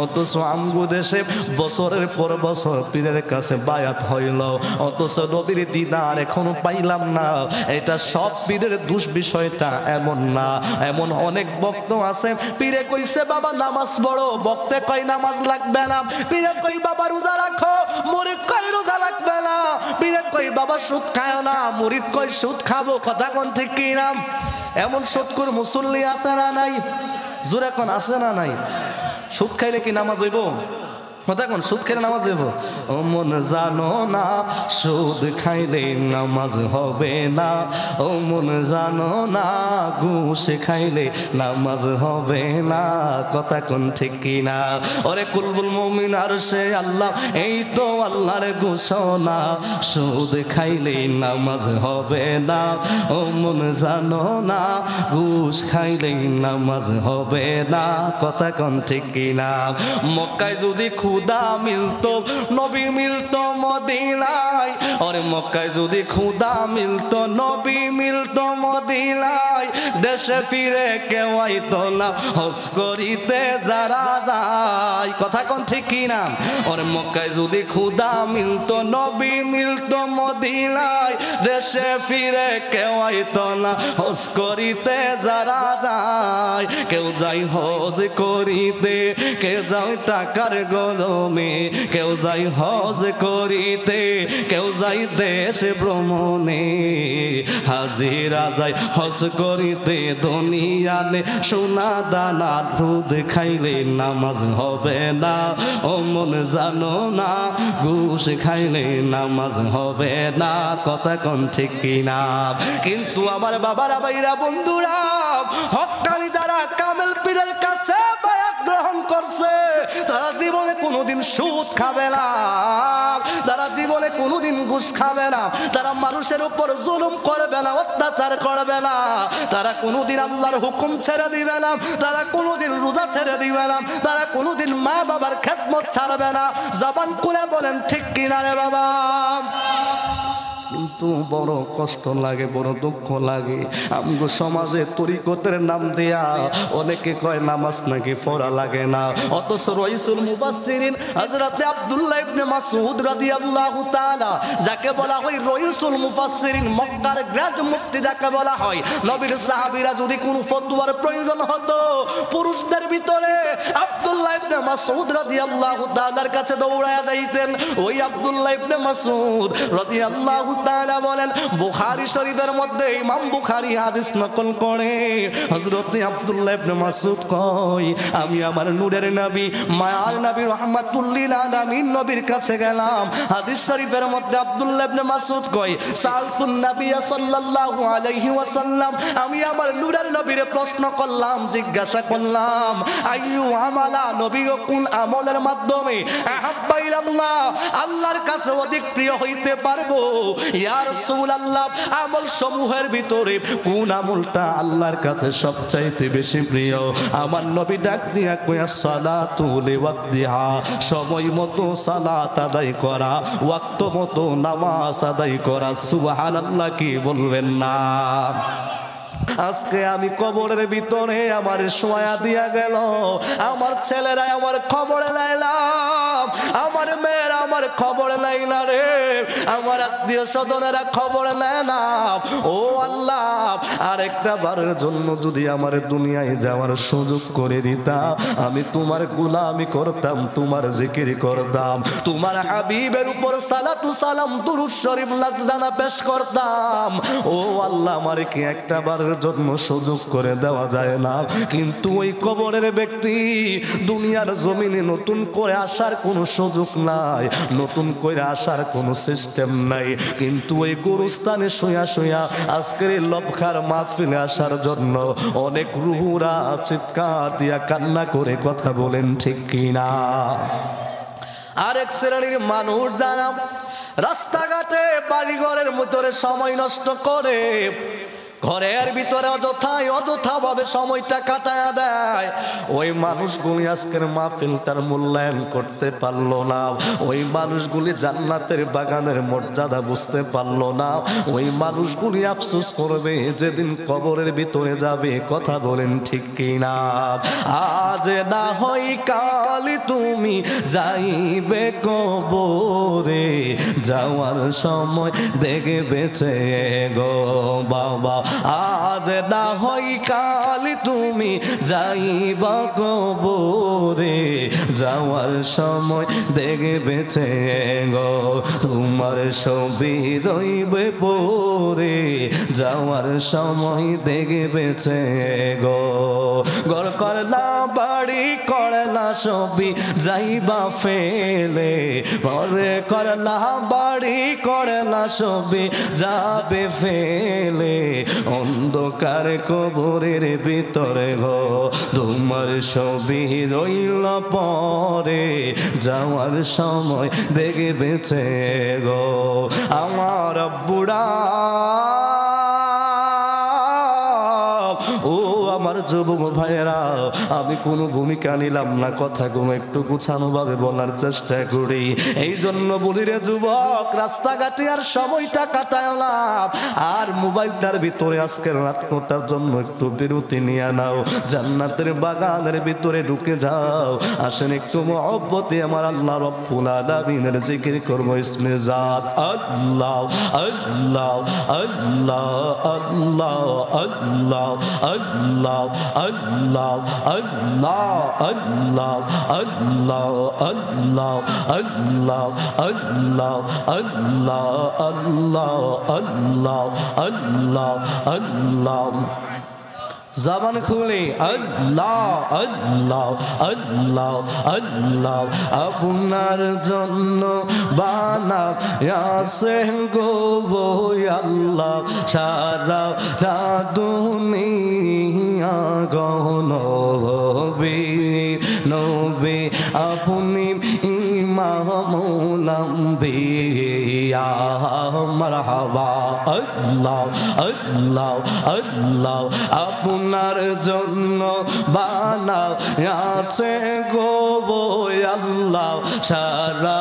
অথচ আমগো দেশে বছরের পর বছর পীরের কাছে বায়াত হইল, অথচ নবীর দিদার এখনো পাইলাম না। এটা সব পীরের দোষ, বিষয়টা এমন না। এমন অনেক ভক্ত আছে, পীরে কইছে বাবা নামাজ পড়ো, ভক্তে কয় নামাজ লাগবে না। পীরে কই বাবা রোজা রাখো, মুরিদ কয় রোজা লাগবে না। পীরে কই বাবা সুদ খায় না, মুরিদ কয় সুদ খাবো। কথা কোন ঠিক কি নাম? এমন সুদখোর মুসল্লি আছে না নাই? জোরে কোন আছে না নাই? সুদ খাইলে কি নামাজ হইব? দেখুন সুদ খাইলে নামাজ হইব? ও মন জানো না সুদ খাইলে নামাজ হবে না, ও মন জানো না ঘুষ খাইলে নামাজ হবে না। কথা কোন ঠিক কিনা? ওরে কুলবুল মুমিন আর সে আল্লাহ, এই তো আল্লাহর ঘোষণা, সুদ খাইলে নামাজ হবে না, ও মন জানো না ঘুষ খাইলে নামাজ হবে না। কথা কোন ঠিক কিনা? মক্কায় যদি খুদা মিলতো, নবী মিলতো মদিনায়। ওরে মক্কায় যদি খুদা মিলতো, নবী মিলতো মদিনায়। দেশে ফিরে কেউ আইতো না হজ করিতে যারা যায়। কথা কোন ঠিক কিনা? ওরে মক্কায় যদি খুদা মিলতো, নবী মিলতো মদিনায়। দেশে ফিরে কেউ আইতো না হজ করিতে যারা যায়। কেউ যাই হজ করিতে, কেউ যাই টাকার গরমে, কেউ যাই হজ করিতে, কেউ যাই দেশে ভ্রমণে। হাজিরা যাই হজ করিতে দুনিয়ানে, সোনা দানা দুধ খাইলে নামাজ হবে না, ও মন জানো না ঘুষ খাইলে নামাজ হবে না। কথা কোন ঠিক কিনা? কিন্তু আমার বাবারা ভাইরা বন্ধুরা, হক্কানি যারা কামেল পীরের কাছে বায়াত গ্রহণ করছে, তারা জীবনে কোনোদিন সুদ খাবে না, তারা জীবনে কোনোদিন ঘুষ খাবে না, তারা মানুষের উপর জুলুম করবে না, অত্যাচার করবে না, তারা কোনোদিন আল্লাহর হুকুম ছেড়ে দিবে না, তারা কোনোদিন রোজা ছেড়ে দিবে না, তারা কোনোদিন মা বাবার খেদমত ছাড়বে না। জবান খুলে বলেন ঠিক কিনা রে বাবা? কিন্তু বড় কষ্ট লাগে, বড় দুঃখ লাগে। আমগো সমাজে তরিকতের নাম দিয়া অনেকে কয় নামাজ নাকি পড়া লাগে না, অথচ রাইসুল মুফাসসিরিন হযরতে আব্দুল্লাহ ইবনে মাসউদ রাদিয়াল্লাহু তাআলা, যাকে বলা হয় রাইসুল মুফাসসিরিন, মক্কার গ্রেট মুফতি যাকে বলা হয়, নবীর সাহাবীরা যদি কোনো ফতোয়ার প্রয়োজন হতো পুরুষদের ভিতরে, আব্দুল্লাহ ইবনে মাসউদ রাদিয়াল্লাহু তাআলার কাছে দৌড়ায়া যাইতেন। ওই আব্দুল্লাহ ইবনে মাসউদ রাদিয়াল্লাহু তাআলা বলেন, বুখারী শরীফের মধ্যে ইমাম বুখারী হাদিস নকল করে, হযরত আব্দুল্লাহ ইবনে মাসউদ কয়, আমি আমার নূরের নবী, মায়ার নবী, রাহমাতুল লিল আলামিন নবীর কাছে গেলাম। হাদিস শরীফের মধ্যে আব্দুল্লাহ ইবনে মাসউদ কয়, সালতুন নবী সাল্লাল্লাহু আলাইহি ওয়াসাল্লাম, আমি আমার নূরের নবীরে প্রশ্ন করলাম, জিজ্ঞাসা করলাম, আইয়ু আমালা, নবী কোন আমলের মাধ্যমে আহাব্বা ইলাল্লাহ, আল্লাহর কাছে অধিক প্রিয় হইতে পারবো? ইয়া রাসূলুল্লাহ, আমল সমূহের ভিতরে কোন আমলটা আল্লাহর কাছে সবচাইতে বেশি প্রিয়? আমার নবী ডাক দিয়া কয়া, সালাতু লিওয়াক্তিহা, সময় মতো সালাত আদায় করা, ওয়াক্ত মতো নামাজ আদায় করা। সুবহানাল্লাহ, কি বলবেন না? আজকে আমি কবরের ভিতরে আমার শোয়া দিয়া গেল, আমার ছেলেরা আমার খবরে লাইলাম, আমার মেয়েরা আমার খবরে লাইলা রে, আমার আত্মীয় স্বজনেরা খবরে নেয় না। ও আল্লাহ, আরেকটা বারের জন্য যদি আমার দুনিয়ায় যাওয়ার সুযোগ করে দিতা, আমি তোমার গোলামি করতাম, তোমার জিকির করতাম, তোমার হাবিবের উপর সালাতু সালাম দুরূদ শরীফ লাজদানা পেশ করতাম। ও আল্লাহ, আমার কি একটা বারের জন্য সুযোগ করে দেওয়া যায় না? কিন্তু ওই কবরের ব্যক্তি দুনিয়ার জমিনে নতুন করে আসার কোনো সুযোগ নাই, নতুন করে আসার কোনো সিস্টেম নাই, কিন্তু ওই গুরুস্থানে শুয়া শুয়া আজকের এই লবখার মাহফিলে আসার জন্য অনেক রুহুরা চিৎকার দিয়া কান্না করে কথা বলেন ঠিক কিনা? আরেক শ্রেণীর মানুষ যারা রাস্তাঘাটে বাড়িঘরের ভিতরে সময় নষ্ট করে, ঘরের ভিতরে অযথা ভাবে সময়টা কাটায়া দেয়। ওই মানুষগুলি আজকের মাহফিলটার মূল্যায়ন করতে পারলো না। ওই মানুষগুলি জান্নাতের বাগানের মর্যাদা বুঝতে পারলো না। ওই মানুষগুলি আফসোস করবে যেদিন কবরের ভিতরে যাবে। কথা বলেন ঠিক কিনা? আজ না হয় কাল তুমি যাইবে কবরে, যাওয়ার সময় দেখবেছে গো বাবা। আজ না হয় কাল তুমি যাইবা কবরে, যাওয়ার সময় দেখবেছে গো তোমার ছবি রইবে পরে, যাওয়ার সময় দেখবেছে গো। ঘর করলা বাড়ি করলা ছবি যাইবা ফেলে, ঘরে করলা বাড়ি করলা ছবি যাবে ফেলে, অন্ধকার কবরের ভিতরে গো তোমার ছবি রইল পরে, যাওয়ার সময় দেখবেছে গো আমার বুড়া। ও আমার যুবক ভাইয়েরা, আমি কোনো ভূমিকা নিলাম না, কথাগুলো একটু গুছানো ভাবে বলার চেষ্টা করি। এই জন্য বলি রে যুবক, রাস্তাঘাটে আর সময়টা কাটায়লাম, আর মোবাইলটার ভিতরে আজকের রাতটার জন্য একটু বিরতি নিয়ে নাও, জান্নাতের বাগানের ভিতরে ঢুকে যাও। আসেন একটু মহব্বতে আমার আল্লাহ রব্বুল আলামিনের জিকির করবো। ইসমে জাত আল্লাহ আল্লাহ আল্লাহ আল্লাহ আল্লাহ আল্লাহ আল্লাহ আল্লাহ আল্লাহ আল্লাহ আল্লাহ আল্লাহ আল্লাহ আল্লাহ আল্লাহ আল্লাহ আল্লাহ আল্লাহ। জবান খুলে আল্লাহ আল্লাহ আল্লাহ আল্লাহ। আপনার জন্য বানায়াছে গো আল্লাহ সারা দুনিয়া গো নবী নবী আপনি ইমামুল আম্বিয়া। মারহাবা আল্লাহ আল্লাহ আল্লাহ। আপনার জন্য বানায়াছে গো আল্লাহ সারা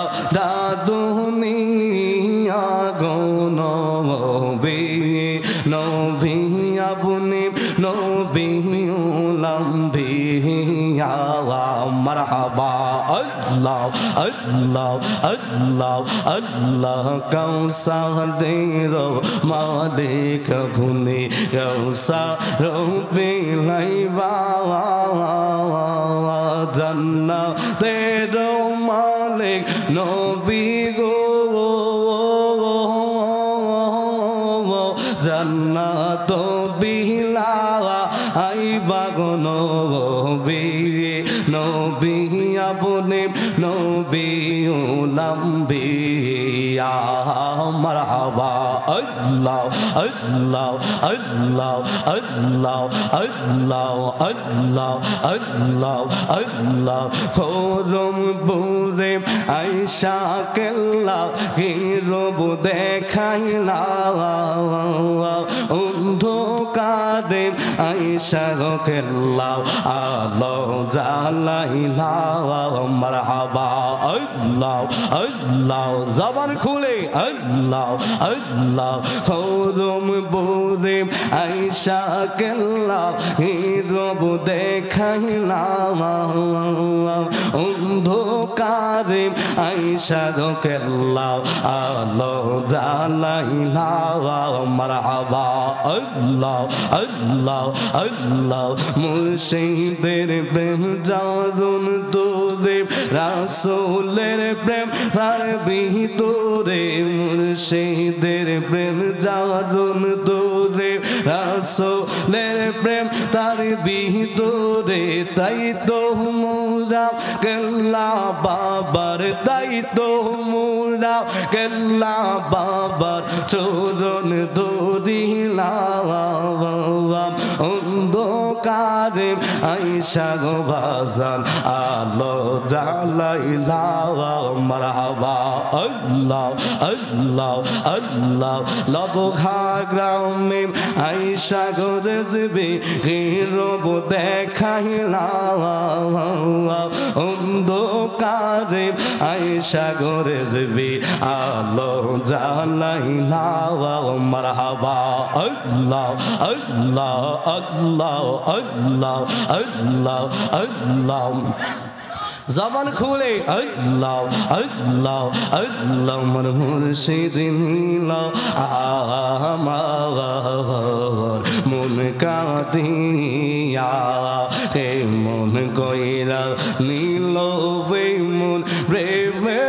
দুনিয়া গো নবী নবী আপনি নবীউল আম্বিয়া। মারহাবা আল্লাহ আল্লাহ আল্লাহ আল্লাহ। কাউসারের মালিক ভুনে কাউসার বিলাইবা, জান্নাতের মালিক নবী গো, জান্নাত বিলাওয়া আইবা গো নবী নবী আপনি নবীউল আম্বিয়া। মারহাবা আল্লাহ আল্লাহ আল্লাহ আল্লাহ আল্লাহ আল্লাহ আল্লাহ আল্লাহ। খরম বুরে আয়সা কেল্লা হিরব দেখাইলা, অন্ধকারে আয়সা কেল্লা আলো জ্বালাইলা। মারহাবা আল্লাহ আল্লাহ। জবান খুলে আল্লাহ আল্লাহ। খরম বুরে আয়সা কেল্লা হিরব দেখাইলা, অন্ধকারে আয়সা কেল্লা আলো জ্বালাইলা। মারহাবা আল্লাহ আল্লাহ আল্লাহ। মুর্শিদের প্রেম জারুন তোরে, রাসূলের প্রেম তার ভিতরে, মুর্শিদের প্রেম জারুন তোরে, রাসূলের প্রেম তার ভিতরে। তাই তো মোরা কেল্লা বাবার, তাই তো মোরা কেল্লা বাবার চরণ ধরিলাম, অন্ধকারে আয়সা গো বাজান আলো জালাইলা মারহাবা আল্লাহ আল্লাহ আল্লাহ লবঘা গ্রামে আইসা গজবে রব দেখাইলা অন্ধকারে আইসা গজবে আলো জালাইলা মারহাবা আল্লাহ আল্লাহ আল্লাহ আল্লাহ আল্লাহ আল্লাহ জবান খুলে আল্লাহ আল্লাহ আল্লাহ আমার মুর্শিদ নীল আমার মন কাঁদিয়া হে মন কইরা নীল বে মন প্রেমে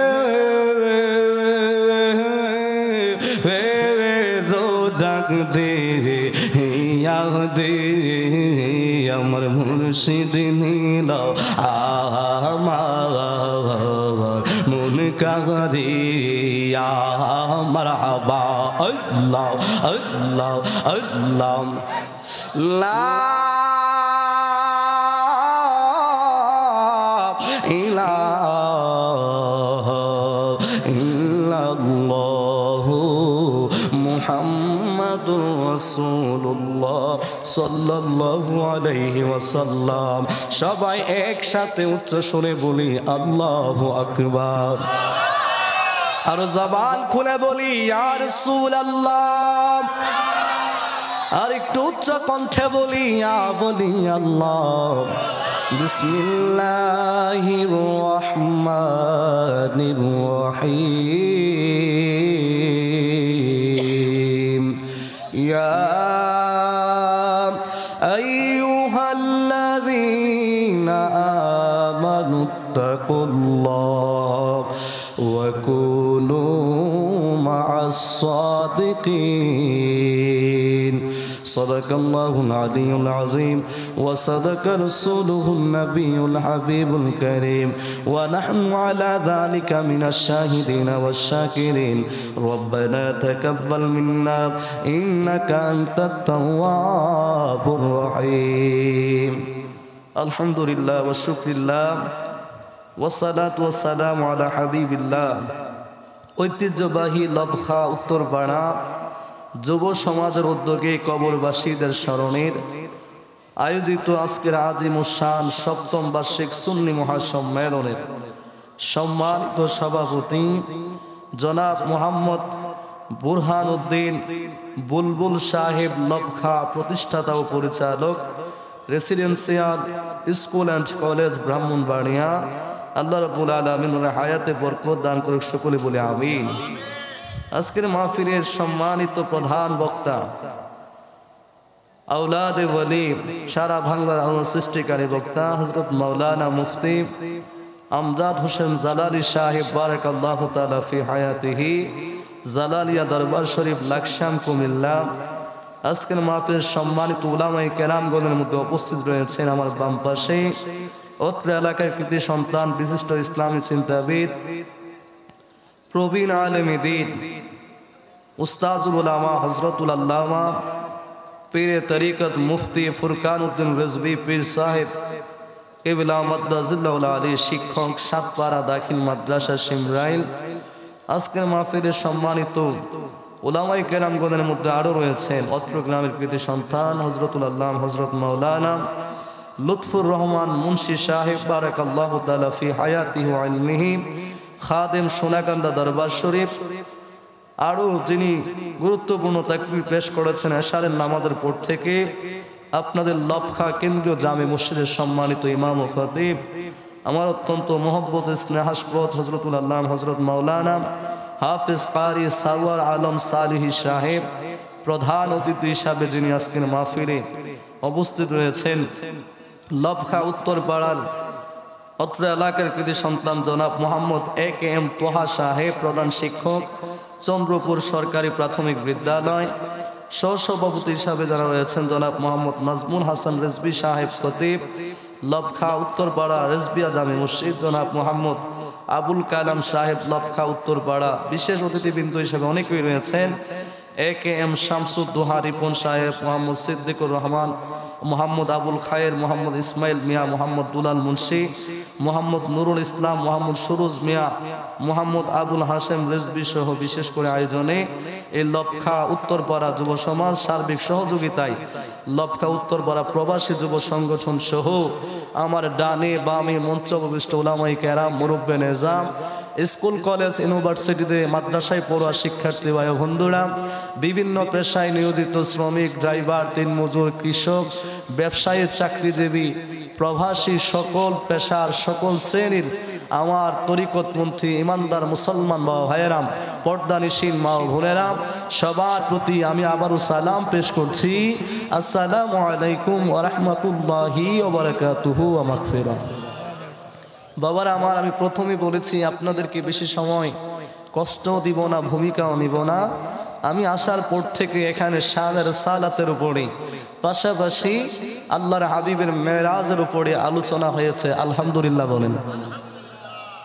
ডাক দে দে আমার মুর্শিদ নীল আমার মন কাঁদিয়া মারহাবা আল্লাহ আল্লাহ আল্লাহ লা ইলাহা ইল্লাল্লাহু মুহাম্মাদুর রাসূলুল্লাহ সাল্লাল্লাহু আলাইহি ওয়াসাল্লাম। সবাই একসাথে উচ্চ স্বরে বলি আল্লাহু আকবার। আর জবান খুলে বলি ইয়া রাসূলুল্লাহ। আর একটু উচ্চ কণ্ঠে বলি আল্লাহ। বিসমিল্লাহির রহমানির রহিম। ইয়া আইয়ুহাল্লাযীনা আমানুত্তাকুল্লাহ ওয়া কুনু মা'আস সাদিকিন। صدق الله العلي العظيم وصدق رسوله النبي الحبيب الكريم ونحن على ذلك من الشاهدين والشاكرين ربنا تقبل منا إنك أنت التواب الرحيم الحمد لله والشكر لله والصلاة والسلام على حبيب الله ঐতিহ্যবাহী লবখা উত্তরপাড়া যুব সমাজের উদ্যোগে কবরবাসীদের স্মরণের আয়োজিত আজকের আজিমুশান সপ্তম বার্ষিক সুন্নি মহাসম্মেলনের সম্মানিত সভাপতি জনাব মোহাম্মদ বুরহান উদ্দিন বুলবুল সাহেব লবখা প্রতিষ্ঠাতা ও পরিচালক residential school and college Brahmanbaria আল্লাহ রাব্বুল আলামিন হায়াতে বরকত দান করুক সকলে বলে আমিন। আজকের মাহফিলের সম্মানিত প্রধান বক্তা আওলাদে ওয়ালি সারা বাংলার সৃষ্টিকারী বক্তা হযরত মাওলানা মুফতি আমজাদ হোসেন জালালি সাহেব বারাকাল্লাহু তাআলা ফি হায়াতিহি জালালিয়া দরবার শরীফ লাকসাম কুমিল্লা। আজকের মাহফিলের সম্মানিত উলামায়ে কেরামগণের মধ্যে উপস্থিত রয়েছেন আমার বাম পাশে অত্র এলাকার কৃতি সন্তান বিশিষ্ট ইসলামী চিন্তাবিদ প্রবীণ আলেমে দ্বীন উস্তাজুল উলামা হযরতুল আল্লামা পীরে তরিকত মুফতি ফুরকান উদ্দিন রিজভী পীর সাহেব কিবলা মাদ্দাজিল্লাহুল আলী শিক্ষক সাতপাড়া দাখিল মাদ্রাসা শিমরাইল। আজকের মাহফিলের সম্মানিত উলামায়ে কেরামগণের মধ্যে আরও রয়েছেন অত্র গ্রামের কৃতি সন্তান হযরতুল আল্লামা হযরত মাওলানা লুৎফুর রহমান মুন্সি সাহেব বারাকাল্লাহু তাআলা ফি হায়াতিহি ওয়া ইলমিহি খাদেম সোনাকান্দা দরবার শরীফ। আরও যিনি গুরুত্বপূর্ণ তাকবীর পেশ করেছেন এশারের নামাজের পর থেকে আপনাদের লবখা কেন্দ্রীয় জামে মসজিদের সম্মানিত ইমাম ও খতিব আমার অত্যন্ত মহব্বত স্নেহাস্পদ হযরতুল আল্লামা হযরত মাওলানা হাফেজ কারি সারওয়ার আলম সালিহি সাহেব প্রধান অতিথি হিসাবে যিনি আজকের মাহফিলে উপস্থিত রয়েছেন। লবখা উত্তরপাড়ার অত্র এলাকার কৃতি সন্তান জনাব মোহাম্মদ এ.কে.এম. তোহা সাহেব প্রধান শিক্ষক চন্দ্রপুর সরকারি প্রাথমিক বিদ্যালয়। সহসভাপতি হিসাবে যারা রয়েছেন জনাব মোহাম্মদ নাজমুল হাসান রিজভী সাহেব খতিব লবখা উত্তরপাড়া রিজভিয়া জামে মসজিদ। জনাব মোহাম্মদ আবুল কালাম সাহেব লবখা উত্তরপাড়া। বিশেষ অতিথিবৃন্দ হিসেবে অনেকেই রয়েছেন AKM শামসুদ্দোহা রিপন সাহেব, মোহাম্মদ সিদ্দিকুর রহমান, মোহাম্মদ আবুল খায়ের, মোহাম্মদ ইসমাইল মিয়া, মোহাম্মদ দুলাল মুন্সি, মোহাম্মদ নুরুল ইসলাম, মোহাম্মদ সুরুজ মিয়া, মোহাম্মদ আবুল হাশেম রিজভী সহ বিশেষ করে আয়োজনে এই লবখা উত্তরপাড়া যুব সমাজ সার্বিক সহযোগিতায় লবখা উত্তরপাড়া প্রবাসী যুব সংগঠন সহ আমার ডানে বামে মঞ্চ উপবিষ্ট উলামায়ে কেরাম, মুরব্বে নিজাম, স্কুল কলেজ ইউনিভার্সিটিতে মাদ্রাসায় পড়ুয়া শিক্ষার্থী ভাই বন্ধুরা, বিভিন্ন পেশায় নিয়োজিত শ্রমিক, ড্রাইভার, দিনমজুর, কৃষক, ব্যবসায়ী, চাকরিজীবী, প্রবাসী, সকল পেশার সকল শ্রেণীর আমার তরিকতপন্থী ইমানদার মুসলমান বাবা ভাইয়েরাম, পর্দানিশীন মা ও বোনেরাম, সবার প্রতি আমি আবারও সালাম পেশ করছি। আসসালামু আলাইকুম ওয়া রাহমাতুল্লাহি ওয়া বারাকাতুহু ওয়া মাগফিরাহ। বাবারা আমার, আমি প্রথমে বলেছি আপনাদেরকে বেশি সময় কষ্ট দিব না, ভূমিকাও নিব না। আমি আসার পর থেকে এখানে শানের সালাতের উপরে পাশাপাশি আল্লাহর হাবিবের মেরাজের উপরে আলোচনা হয়েছে। আলহামদুলিল্লাহ বলেন।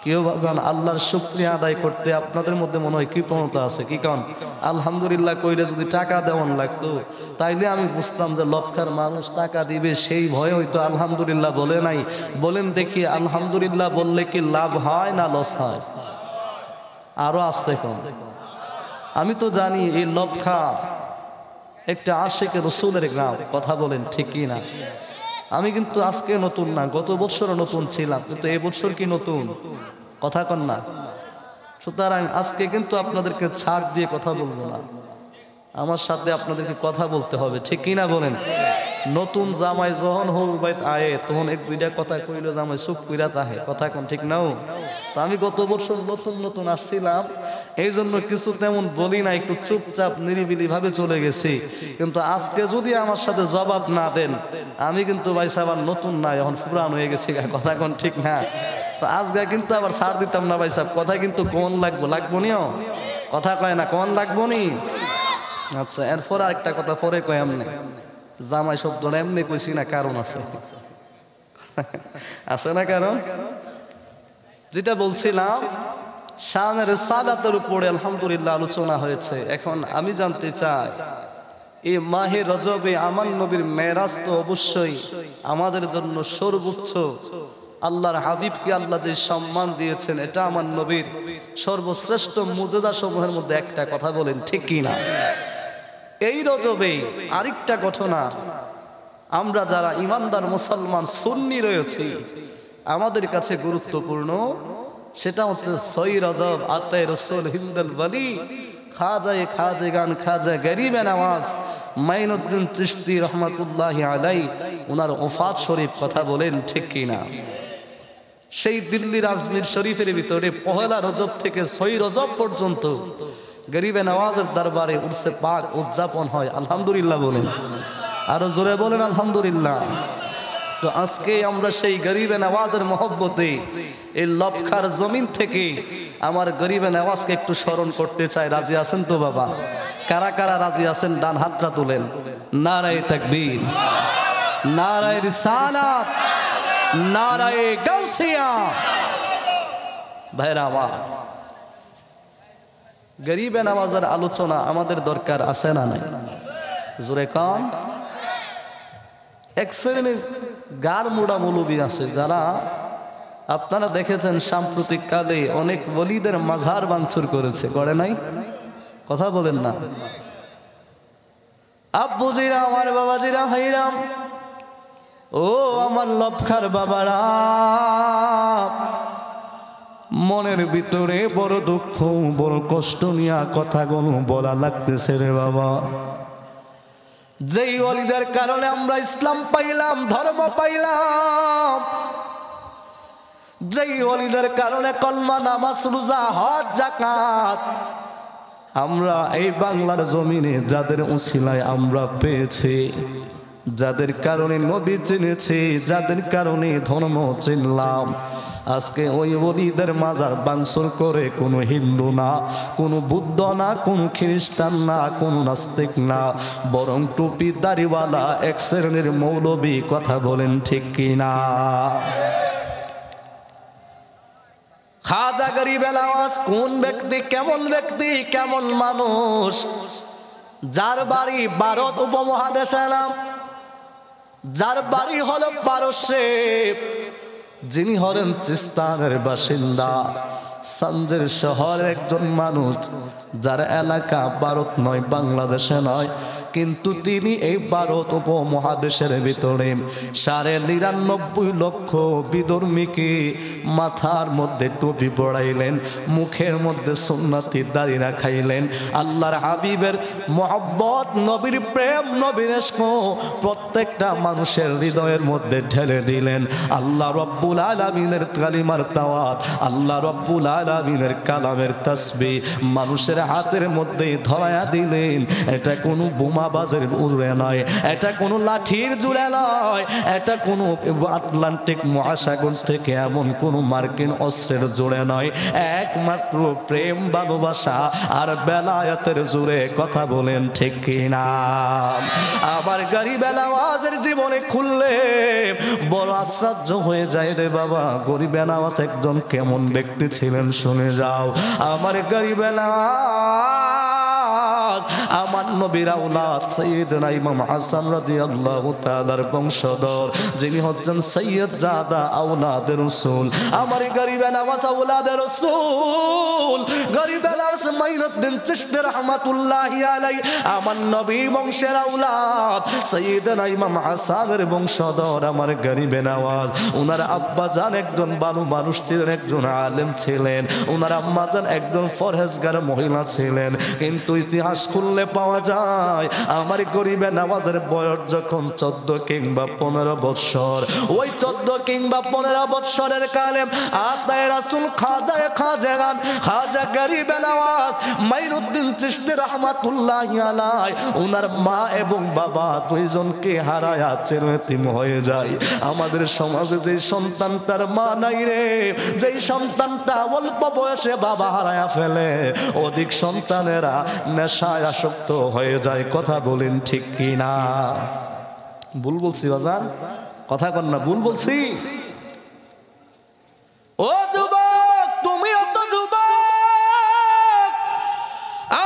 কেউ ভাবেন আল্লাহর শুকরিয়া আদায় করতে আপনাদের মধ্যে মনে হয় কৃপণতা আছে, কি কারণ আলহামদুলিল্লাহ কইলে যদি টাকা দেওয়ান লাগতো তাইলে আমি বুঝতাম যে লবখার মানুষ টাকা দিবে, সেই ভয়ে হয়তো আলহামদুলিল্লাহ বলে নাই। বলেন দেখি, আলহামদুলিল্লাহ বললে কি লাভ হয় না লস হয়? আরো আসতে কম। আমি তো জানি এই লবখা একটা আশিকে রসুলের গ্রাম, কথা বলেন ঠিক কি না? আমি কিন্তু আজকে নতুন না, গত বছরও নতুন ছিলাম, কিন্তু এবছর কি নতুন? কথা কন না। সুতরাং আজকে কিন্তু আপনাদেরকে ছাড় দিয়ে কথা বলবো না, আমার সাথে আপনাদেরকে কথা বলতে হবে, ঠিক কি না বলেন? নতুন জামাই যখন হবু বাইত আয়ে তখন এক দুইটা কথা কইলো জামাই চুপ কইরা তাহে, কথা কোন ঠিক নাও? তো আমি গত বছর নতুন নতুন আসছিলাম, এই জন্য কিছু তেমন বলি না, একটু চুপচাপ নিরিবিলি ভাবে চলে গেছি। কিন্তু আজকে যদি আমার সাথে জবাব না দেন, আমি কিন্তু ভাই সাহেব নতুন নাই, এখন পুরান হয়ে গেছি, কথা কোন ঠিক না? তো আজকে কিন্তু আবার ছাড় দিতাম না ভাই সাহেব, কথা কিন্তু কোন লাগবো নিও, কথা কয় না কোন লাগবো নি? আচ্ছা, এরপর আরেকটা কথা পরে কয়, এমনি জামাই শব্দটা এমনি কইছি না, কারণ আছে, আছে না কারণ? যেটা বলছিলাম শানের সালাতের উপরে আলহামদুলিল্লাহ আলোচনা হয়েছে। এখন আমি জানতে চাই, এই মাহে রজবে আমার নবীর মেরাজ তো অবশ্যই আমাদের জন্য সর্বোচ্চ। আল্লাহর হাবিবকে আল্লাহ যে সম্মান দিয়েছেন, এটা আমার নবীর সর্বশ্রেষ্ঠ মুজিজা সমূহের মধ্যে একটা, কথা বলেন ঠিক কি না? এই রজবে আরেকটা ঘটনা, আমরা যারা ইমানদার মুসলমান সুন্নি রয়েছি আমাদের কাছে গুরুত্বপূর্ণ, সেটা হচ্ছে 6 রজব আতায়ে রাসূল হিন্দাল ওয়ালি খাজা গান খাজা গরিবে নওয়াজ মাইনুদ্দিন চিশতি রহমাতুল্লাহি আলাইহি ওনার ওফাত শরীফ, কথা বলেন ঠিক কি না? সেই দিল্লির আজমির শরীফের ভিতরে 1 রজব থেকে 6 রজব পর্যন্ত গরিবে নওয়াজের দরবারে উরসে পাক উদযাপন হয়। আলহামদুলিল্লাহ বলেন, আরো জোরে বলেন আলহামদুলিল্লাহ। তো আজকে আমরা সেই গরিবে নওয়াজের মহব্বতে এই লবখার জমিন থেকে আমার গরিবে নওয়াজকে একটু স্মরণ করতে চাই। রাজি আছেন তো বাবা? কারা কারা রাজি আছেন ডান হাতটা তুলেন। নারায়ে তাকবীর, নারায়ে রিসালাত, নারায়ে গাউসিয়া। ভাইরা আমার, গরিবে নওয়াজের আলোচনা আমাদের দরকার আছে না নাই? জোরে কম। এক শ্রেণীর গার মুড়া মৌলবী আছে যারা আপনারা দেখেছেন সাম্প্রতিক কালে অনেক ওলিদের মাজার ভাঙচুর করেছে, করে নাই? কথা বলেন না। আব্বুজিরা, আমার বাবাজিরা, ভাইরাম, ও আমার লবখার বাবারা, মনের ভিতরে বড় দুঃখ বড় কষ্ট নিয়ে কথাগুলো বলা লাগতেছে রে বাবা। যেই ওলিদের কারণে আমরা ইসলাম পাইলাম, ধর্ম পাইলাম, যেই ওলিদের কারণে কলমা, নামাজ, রোজা, হজ, যাকাত আমরা এই বাংলার জমিনে যাদের উসিলায় আমরা পেয়েছি, যাদের কারণে নবী চিনেছি, যাদের কারণে ধর্ম চিনলাম, আজকে ওই ওলিদের মাজার ভাঙচুর করে কোনো হিন্দু না, কোনো বুদ্ধ না, কোনো খ্রিস্টান না, কোনো নাস্তিক না, বরং টুপি দাড়িওয়ালা এক শ্রেণীর মৌলবী, কথা বলেন ঠিক কিনা? খাজা গরিবে নওয়াজ কোন ব্যক্তি, কেমন ব্যক্তি, কেমন মানুষ? যার বাড়ি ভারত উপমহাদেশে না, যার বাড়ি হলো পারস্যে, যিনি হলেন চিস্তানের বাসিন্দা, সানজের শহরের একজন মানুষ, যার এলাকা ভারত নয়, বাংলাদেশে নয়, কিন্তু তিনি এই ভারত উপমহাদেশের ভিতরে ৯৯.৫ লক্ষ বিধর্মীকে মাথার মধ্যে টুপি পড়াইলেন, মুখের মধ্যে সুন্নতি দাড়ি রাখাইলেন, আল্লাহর হাবিবের মহব্বত, নবীর প্রেম, নবীর ইশক প্রত্যেকটা মানুষের হৃদয়ের মধ্যে ঢেলে দিলেন। আল্লাহ রব্বুল আলামিনের কালিমার দাওয়াত, আল্লাহ রব্বুল আলামিনের কালামের তাসবিহ মানুষের হাতের মধ্যে ধরায়া দিলেন। এটা কোনো বোমা বাজের উড়ে নয়, এটা কোনো লাঠির জুড়ে নয়, এটা কোনো আটলান্টিক মহাসাগর থেকে এমন কোনো মার্কিন অস্ত্রের জুড়ে নয়, একমাত্র প্রেম, ভালোবাসা আর বেলায়েতের জুড়ে। কথা বলেন ঠিক কিনা? আবার গরিব নওয়াজের জীবনে খুললে বড় আশ্চর্য হয়ে যায় রে বাবা। গরিব নওয়াজ একজন কেমন ব্যক্তি ছিলেন শুনে যাও। আমার গরিব নওয়াজ আমার নবীর আওলাদ সাইয়েদনা ইমাম হাসান রাদিয়াল্লাহু তাআলার বংশধর, যিনি হচ্ছেন সৈয়দ জাদা আওলাদের রাসূল। আমার গরিব নওয়াজ আওলাদের রাসূল, গরিব নওয়াজ মাইনুদ্দিন চিশতি রাহমাতুল্লাহি আলাইহি আমার নবী বংশের আওলাদ, সাইয়েদনা ইমাম হাসানের বংশধর। আমার গরিব নওয়াজ, ওনার আব্বা জান একজন ভালো মানুষ ছিলেন, একজন আলেম ছিলেন, ওনার আম্মা জান একজন ফরহেজগার মহিলা ছিলেন, কিন্তু ইতিহাস খুললে পাওয়া যায় আমার গরিবে নওয়াজের বয়স যখন 14 কিংবা 15 বছর, ওই 14 কিংবা 15 বছরের কালে আতায়ে রাসূল খাজা গরিবে নওয়াজ মাইনুদ্দিন চিশতি রাহমাতুল্লাহি আলাইহি ওনার মা এবং বাবা দুইজনকে হারায়া চিরয়তীম হয়ে যায়। আমাদের সমাজে যে সন্তানটার মা নাই রে, যেই সন্তানটা অল্প বয়সে বাবা হারায়া ফেলে, অধিক সন্তানেরা নেশায় আসক্ত হয়ে যায়। কথা বলেন ঠিক কিনা? ভুল বলছি বাজান? কথা কন না, ভুল বলছি? ও যুবক, তুমি অত যুবক,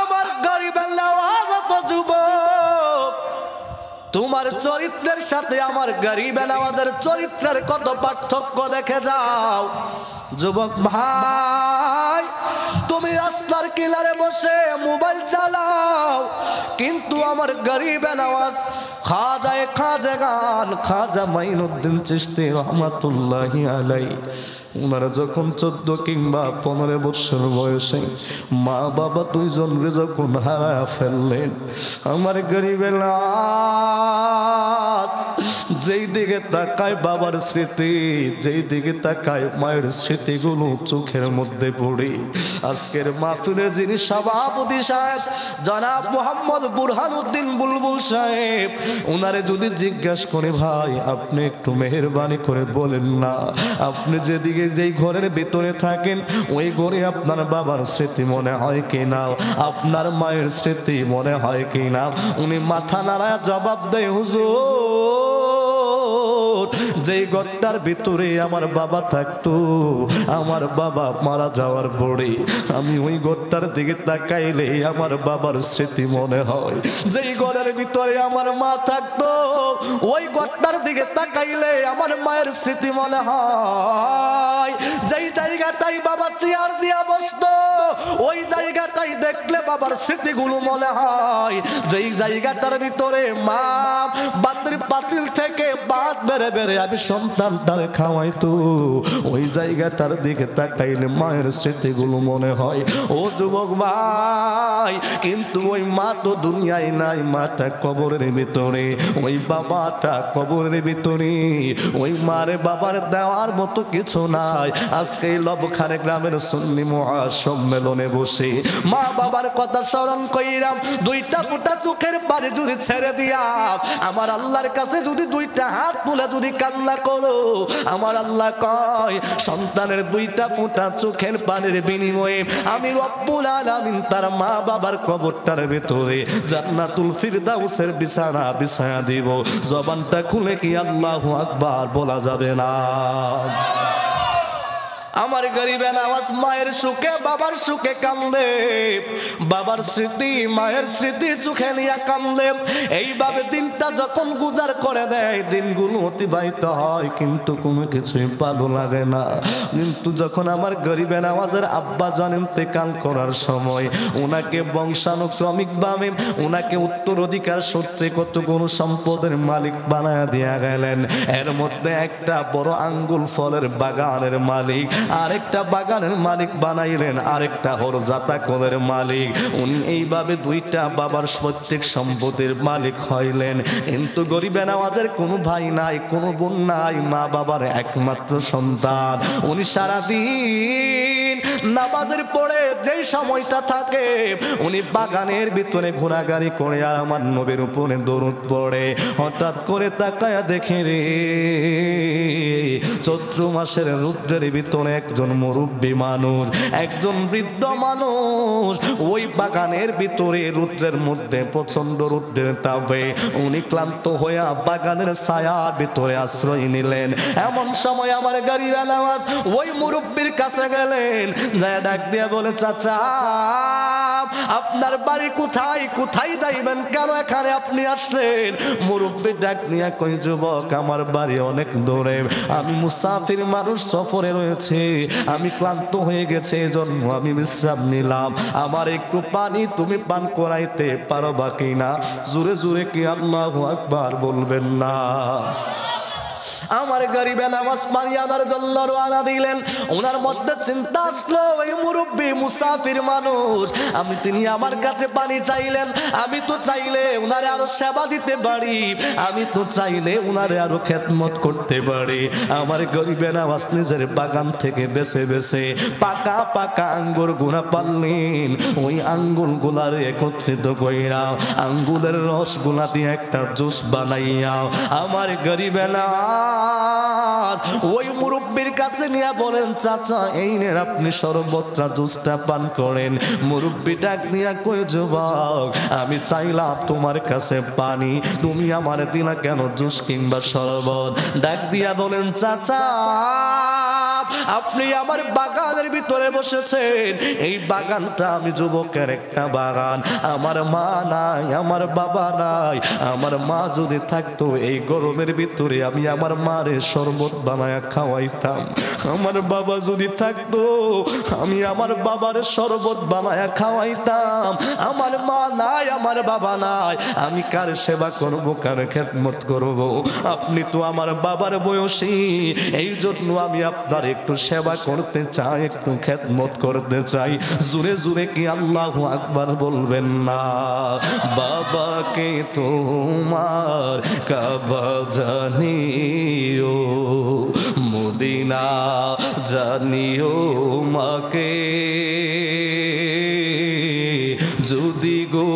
আমার গরিবের নওয়াজ অত যুবক, তোমার চরিত্রের সাথে আমার গরিবে নওয়াজের চরিত্রের কত পার্থক্য দেখে যাও। যুবক ভাই, তুমি রাস্তার কিনারে বসে মোবাইল চালাও, কিন্তু আমার গরিবে নওয়াজ খাজা মাইনুদ্দিন চিশতি রহমাতুল্লাহি আলাইহি ওনারা যখন 14 কিংবা 15 বছর বয়সে মা বাবা দুইজন যখন হারায়া ফেললেন, আমার গরিবে নওয়াজ যেই দিকে তাকায় বাবার স্মৃতি, যেই দিকে তাকায় মায়ের স্মৃতিগুলো চোখের মধ্যে পড়ে। আজকের মাহফিলের যিনি সভাপতি সাহেব জনাব মোহাম্মদ বুরহানুদ্দিন বুলবুল সাহেব, ওনারে যদি জিজ্ঞাসা করে ভাই আপনি একটু মেহেরবানি করে বলেন না, আপনি যেদিকে যেই ঘরের ভিতরে থাকেন ওই ঘরে আপনার বাবার স্মৃতি মনে হয় কিনা, আপনার মায়ের স্মৃতি মনে হয় কিনা? উনি মাথা নাড়ায় জবাব দেয়, হুজুর যেই ঘরটার ভিতরে আমার বাবা থাকতো, আমার বাবা মারা যাওয়ার পরে আমি ওই ঘরটার দিকে তাকাইলে আমার বাবার স্মৃতি মনে হয়। যেই ঘরের ভিতরে আমার মা থাকতো ওই ঘরটার দিকে তাকাইলে আমার মায়ের স্মৃতি মনে হয়। যেই জায়গাটাই বাবা চেয়ার দিয়া বসতো ওই জায়গাটাই দেখলে বাবার স্মৃতিগুলো মনে হয়। যেই জায়গাটার ভিতরে মা বাতের পাতিল থেকে ভাত বেড়ে বেড়ে আমি সন্তানটার খাওয়াইতো ওই জায়গাটার দিকে তাকাইলে মায়ের স্মৃতিগুলো মনে হয়। ও যুবক ভাই, কিন্তু ওই মা তো দুনিয়ায় নাই, মাটা কবরের ভিতরে, ওই বাবাটা কবরের ভিতরে, ওই মারে বাবার দেওয়ার মতো কিছু নাই। আজকে লবখানে গ্রামের সুন্নি মহাসম্মেলনে বসে মা বাবার কথা স্মরণ কইরাম, দুইটা ফুটা চোখের পানি যদি ছেড়ে দিয়া আমার আল্লাহর কাছে যদি দুইটা হাত তুলে যদি কান্না করো, আমার আল্লাহ কয় সন্তানের দুইটা ফুটা চোখের পানির বিনিময়ে আমি রব্বুল আলামিন তার মা বাবার কবরটার ভিতরে জান্নাতুল ফিরদাউসের বিছানা বিছায়া দিব। জবানটা খুলে কি আল্লাহু আকবার বলা যাবে না? আমার গরিবে নামাজ মায়ের সুখে বাবার সুখে কান্দে, বাবার স্মৃতি মায়ের স্মৃতি চোখে নিয়ে কান্দে। এইভাবে দিনটা যখন গুজার করে দেয়, দিনগুলো অতিবাহিত হয়, কিন্তু কোনো কিছুই ভালো লাগে না। কিন্তু যখন আমার গরিবে নামাজের আব্বা জান ইন্তেকাল করার সময়, ওনাকে বংশানুক্রমিক ভাবে ওনাকে উত্তরাধিকার সূত্রে কতগুলো সম্পদের মালিক বানায় দিয়া গেলেন। এর মধ্যে একটা বড় আঙ্গুল ফলের বাগানের মালিক, আরেকটা বাগানের মালিক বানাইলেন, আরেকটা হরজাতা কোলের মালিক। উনি এইভাবে দুইটা বাবার প্রত্যেক সম্পদের মালিক হইলেন। কিন্তু গরিবে নামাজের কোনো ভাই নাই, কোনো বোন নাই, মা বাবার একমাত্র সন্তান। উনি সারাদিন নামাজের পরে যেই সময়টা থাকে, উনি বাগানের ভিতরে ঘোরাঘুরি করে আর আমার নবীর উপরে দরুদ পড়ে। হঠাৎ করে তাকায়া দেখে রে, চৈত্র মাসের রৌদ্রের ভিতরে একজন মুরব্বী মানুষ, একজন বৃদ্ধ মানুষ ওই বাগানের ভিতরে রৌদ্রের মধ্যে প্রচন্ড রৌদ্রের তাপে উনি ক্লান্ত হইয়া বাগানের ছায়ার ভিতরে আশ্রয় নিলেন। এমন সময় আমার গরিবে নামাজ ওই মুরব্বীর কাছে গেলেন, যায় ডাক দিয়া বলে, চাচা আপনার বাড়ি কোথায়, কোথায় যাইবেন, কেন এখানে আপনি আসছেন? মুরব্বী ডাক নিয়া কই, যুবক আমার বাড়ি অনেক দূরে, আমি মুসাফির মানুষ, সফরে রয়েছে, আমি ক্লান্ত হয়ে গেছে, এজন্য আমি বিশ্রাম নিলাম, আমার একটু পানি তুমি পান করাইতে পারবা কিনা? জোরে জোরে কি আল্লাহু আকবার বলবেন না? আমার গরিবে নামাজ পানি আনার জন্য রওনা দিলেন। ওনার মধ্যে চিন্তা আসলো, এই মুরব্বী মুসাফির মানুষ, আমি তিনি আমার কাছে পানি চাইলেন, আমি তো চাইলে উনারে আরো সেবা দিতে পারি, আমি তো চাইলে উনারে আরো খেদমত করতে পারি। আমার গরিবে নামাজ নিজের বাগান থেকে বেছে বেছে পাকা পাকা আঙ্গুর গুনা পারলেন। ওই আঙ্গুল গুলার একত্রিত কইরা আঙ্গুলের রস গুলা দিয়ে একটা জুস বানাইয়া আমার গরিবে নামাজ ওই মুরব্বীর কাছে নিয়ে বলেন, চাচা এই নেন আপনি সর্বত্রা জুসটা পান করেন। মুরব্বী ডাক দিয়া কই, যুবক আমি চাইলাম তোমার কাছে পানি, তুমি আমার দিনা কেন জুস কিংবা শরবত? ডাক দিয়া বলেন, চাচা আপনি আমার বাগানের ভিতরে বসেছেন, এই বাগানটা আমি যুবকের একটা বাগান, আমার মা নাই, আমার বাবা নাই, আমার মা যদি থাকতো এই গরমের ভিতরে আমি আমার মারে শরবত বানায়া খাওয়াইতাম, আমার বাবা যদি থাকতো আমি আমার বাবার শরবত বানায়া খাওয়াইতাম, আমার মা নাই, আমার বাবা নাই, আমি কার সেবা করব, কার খেদমত করব? আপনি তো আমার বাবার বয়সী, এই জন্য আমি আপনার একটু সেবা করতে চাই, একটু খেদমত করতে চাই। জোরে জোরে কি আল্লাহু আকবার বলবেন না? বাবাকে তোমার কাবা জানিও, মদিনা জানিও মাকে, যদি গো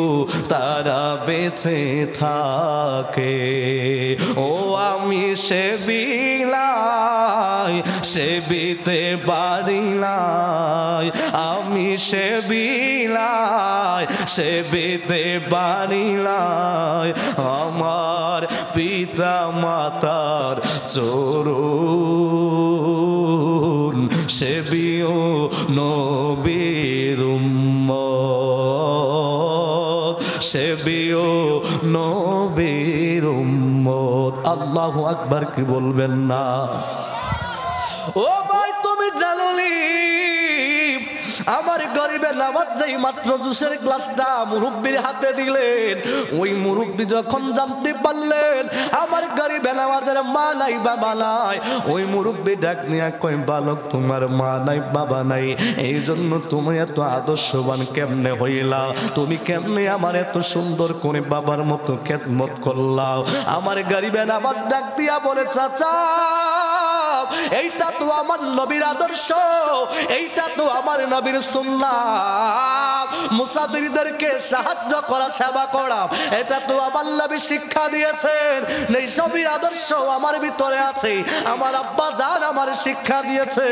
তারা বেঁচে থাকে। ও আমি সে বিলাই সেবিতে পারি নাই, আমি সে বিলাই সেবিতে পারি নাই, আমার পিতা মাতার চরণ সেবিও নবীর উম্মত, সেবিও নবীর উম্মত। আল্লাহু আকবার কি বলবেন না? ও ভাই তুমি জানোনি আমার গরিবে নামাজ যেই মাত্র জুসের গ্লাসটা মুরব্বীর হাতে দিলেন, ওই মুরব্বী যখন জানতে পারলেন আমার গরিবে নামাজের মা নাই বাবা নাই, ওই মুরব্বী ডাক নিয়ে কই, বালক তোমার মা নাই বাবা নাই, এই জন্য তুমি এত আদর্শবান কেমনে হইলা, তুমি কেমনে আমার এত সুন্দর করে বাবার মতো খেদমত করলাও? আমার গরিবে নামাজ ডাক দিয়া বলে, চাচা এইটা তো আমার নবীর আদর্শ, এইটা তো আমার নবীর সুন্নাত, মুসাফিরদেরকে সাহায্য করা, সেবা করা, এটা তো আমার নবী শিক্ষা দিয়েছেন। এই সবই আদর্শ আমার ভিতরে আছে, আমার আব্বা জান আমার শিক্ষা দিয়েছে,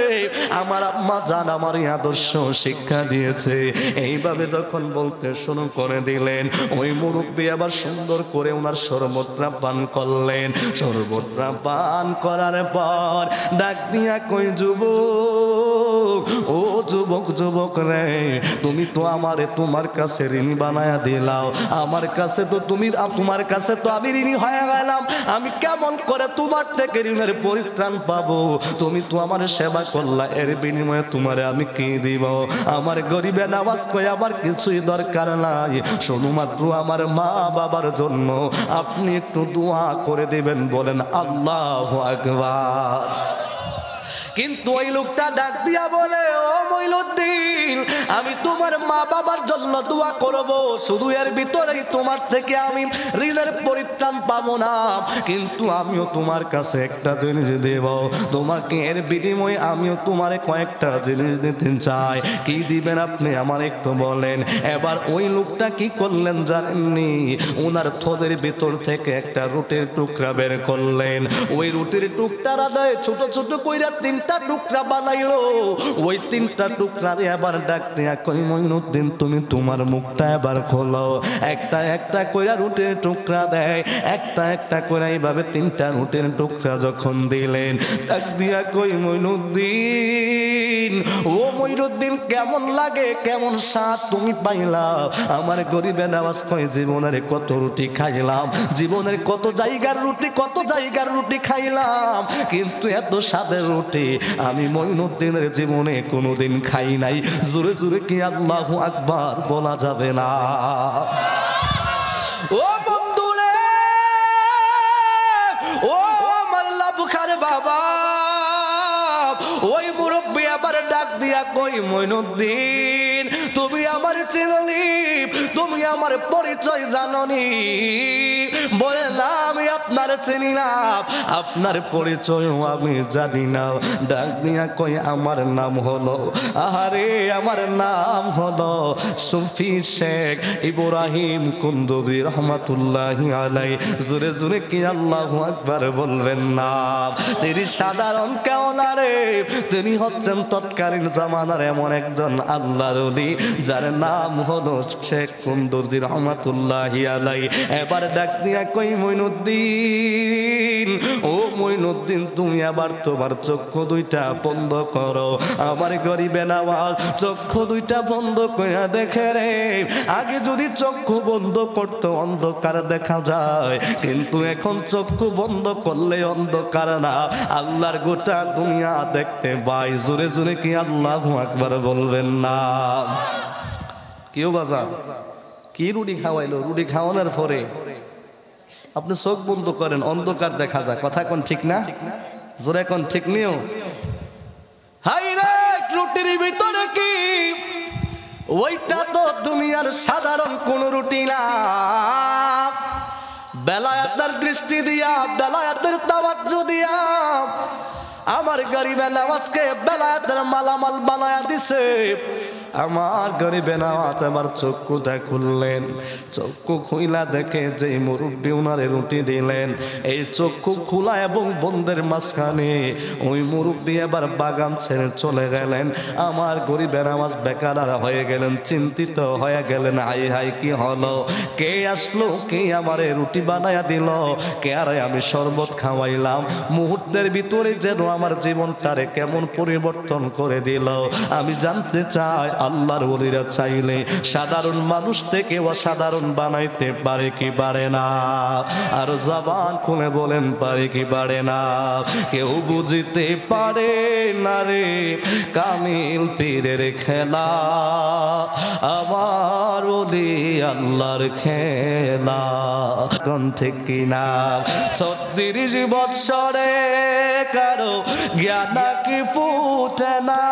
আমার আম্মা জান আমার আদর্শ শিক্ষা দিয়েছে। এইভাবে যখন বলতে শুরু করে দিলেন, ওই মুরব্বী আবার সুন্দর করে ওনার শরবতটা পান করলেন। শরবতটা পান করার পর ডাক দিয়া কই, যুবক যুবক রে, তুমি তো আমারে তোমার কাছে ঋণী বানায়া দিলাও, আমার কাছে তো তোমার কাছে তো আমি ঋণী হয়ে গেলাম। আমি কেমন করে তোমার থেকে ঋণের পরিত্রাণ পাবো? তুমি তো আমার সেবা করলা, এর বিনিময়ে তোমারে আমি কি দিব? আমার গরিবে নামাজ কই আমার কিছুই দরকার নাই, শুধুমাত্র আমার মা বাবার জন্য আপনি একটু দোয়া করে দিবেন। বলেন আল্লাহু আকবার। কিন্তু ওই লোকটা ডাক দিয়া বলে, ও মঈনুদ্দিন, আমি তোমার মা বাবার জন্য দোয়া করব, শুধু এর ভিতরেই তোমার থেকে আমি ঋণের পরিত্রাণ পাবো না, কিন্তু আমিও তোমার কাছে একটা জিনিস দেব তোমাকে, এর বিনিময়ে আমিও তোমার কয়েকটা জিনিস দিতে চাই। কি দিবেন আপনি আমার একটু বলেন। এবার ওই লোকটা কি করলেন জানেননি? ওনার থদের ভিতর থেকে একটা রুটির টুকরা বের করলেন। ওই রুটির টুকরাটা ছোট ছোট কইরা তিনটা টুকরা বানাইলো। ওই তিনটা টুকরারে এবার ডাক দিয়া কই, মঈনুদ্দিন তুমি তোমার মুখটা এবার খোলো। একটা একটা কইরা রুটির টুকরা দেয়, একটা একটা কইরা এইভাবে তিনটা রুটির টুকরা যখন দিলেন, ডাক দিয়া কই, মঈনুদ্দিন, ও মঈনুদ্দিন, কেমন লাগে, কেমন স্বাদ তুমি পাইলা? আমার গরিবে নামাজ কই, জীবনের কত রুটি খাইলাম, জীবনের কত জায়গার রুটি খাইলাম, কিন্তু এত স্বাদের রুটি আমি মঈনুদ্দিনের জীবনে কোনোদিন খাই নাই। জোরে জোরে কি আল্লাহু আকবার বলা যাবে না? ও বন্ধুরে, ও আমার লাভখার বাবা, ওই মুরব্বী আবার ডাক দিয়া কই, মঈনুদ্দিন, তুমি আমার চিননি, তুমি আমার পরিচয় জাননি? বলে না, আমি আপনার চিনি না, আপনার পরিচয় আমি জানি না। ডাক দিয়া কই, আমার নাম হলো, আহারে আমার নাম হলো সুফি শেখ ইব্রাহিম কুন্দুবি রহমাতুল্লাহি আলাইহি। জোরে জোরে কি আল্লাহু আকবার বলবেন না? তিনি সাধারণ কেউ না রে, তিনি হচ্ছেন তৎকালীন জামানার এমন একজন আল্লাহর ওলি, যার নাম হলো শেখ কুন্দুবি রহমাতুল্লাহি আলাইহি। এবার ডাক দিয়া কই, মঈনুদ্দিন, ও মঈনুদ্দিন, তুমি আবার তোমার চক্ষু দুইটা বন্ধ করো। আমার গরিবে নামাজ চক্ষু দুইটা বন্ধ কইরা দেখে রে, আগে যদি চক্ষু বন্ধ করতে অন্ধকার দেখা যায়, কিন্তু এখন চক্ষু বন্ধ করলে অন্ধকার না, আল্লাহর গোটা দুনিয়া দেখতে পাই। জোরে জোরে কি আল্লাহু আকবার বলবেন না? কেউ বাজার কি রুটি খাওয়াইলো, রুটি খাওয়ানোর পরে আপনি চোখ বন্ধ করেন, অন্ধকার দেখা যায়। কথা কোন ঠিক না? জোরে কোন ঠিক নিও। হাই রে, রুটির ভিতরে কি ওইটা তো দুনিয়ার সাধারণ কোন রুটি না। বেলায়েতের দৃষ্টি দিয়া, বেলায়েতের তাওয়াজ্জু দিয়া আমার গরিবে নামাজকে বেলায়েতের মালামাল বানায়া দিছে। আমার গরিবে নামাজ আমার চক্ষুটা খুললেন, চক্ষু খুইলা দেখে যে মুরব্বী উনারে রুটি দিলেন, এই চক্ষু খোলা এবং বন্ধের মাঝখানে ওই মুরব্বী এবার বাগান ছেড়ে চলে গেলেন। আমার গরিবে নামাজ বেকার হয়ে গেলেন, চিন্তিত হয়ে গেলেন, হাই হাই কি হলো, কে আসলো, কে আমারে রুটি বানায়া দিল, কে আরে আমি শরবত খাওয়াইলাম, মুহূর্তের ভিতরে যেন আমার জীবনটারে কেমন পরিবর্তন করে দিল। আমি জানতে চাই, আল্লাহর ওলিরা চাইলে সাধারণ মানুষ থেকে অসাধারণ বানাইতে পারে কি পারে না? আর জবান খুলে বলেন, পারে কি পারে না? কেউ বুঝিতে পারে না রে কামিল পীরের খেলা, আমার ওলি আল্লাহর খেলা। কোন ঠিক কিনা? 36 বৎসরে কারো জ্ঞান কি ফুটে না,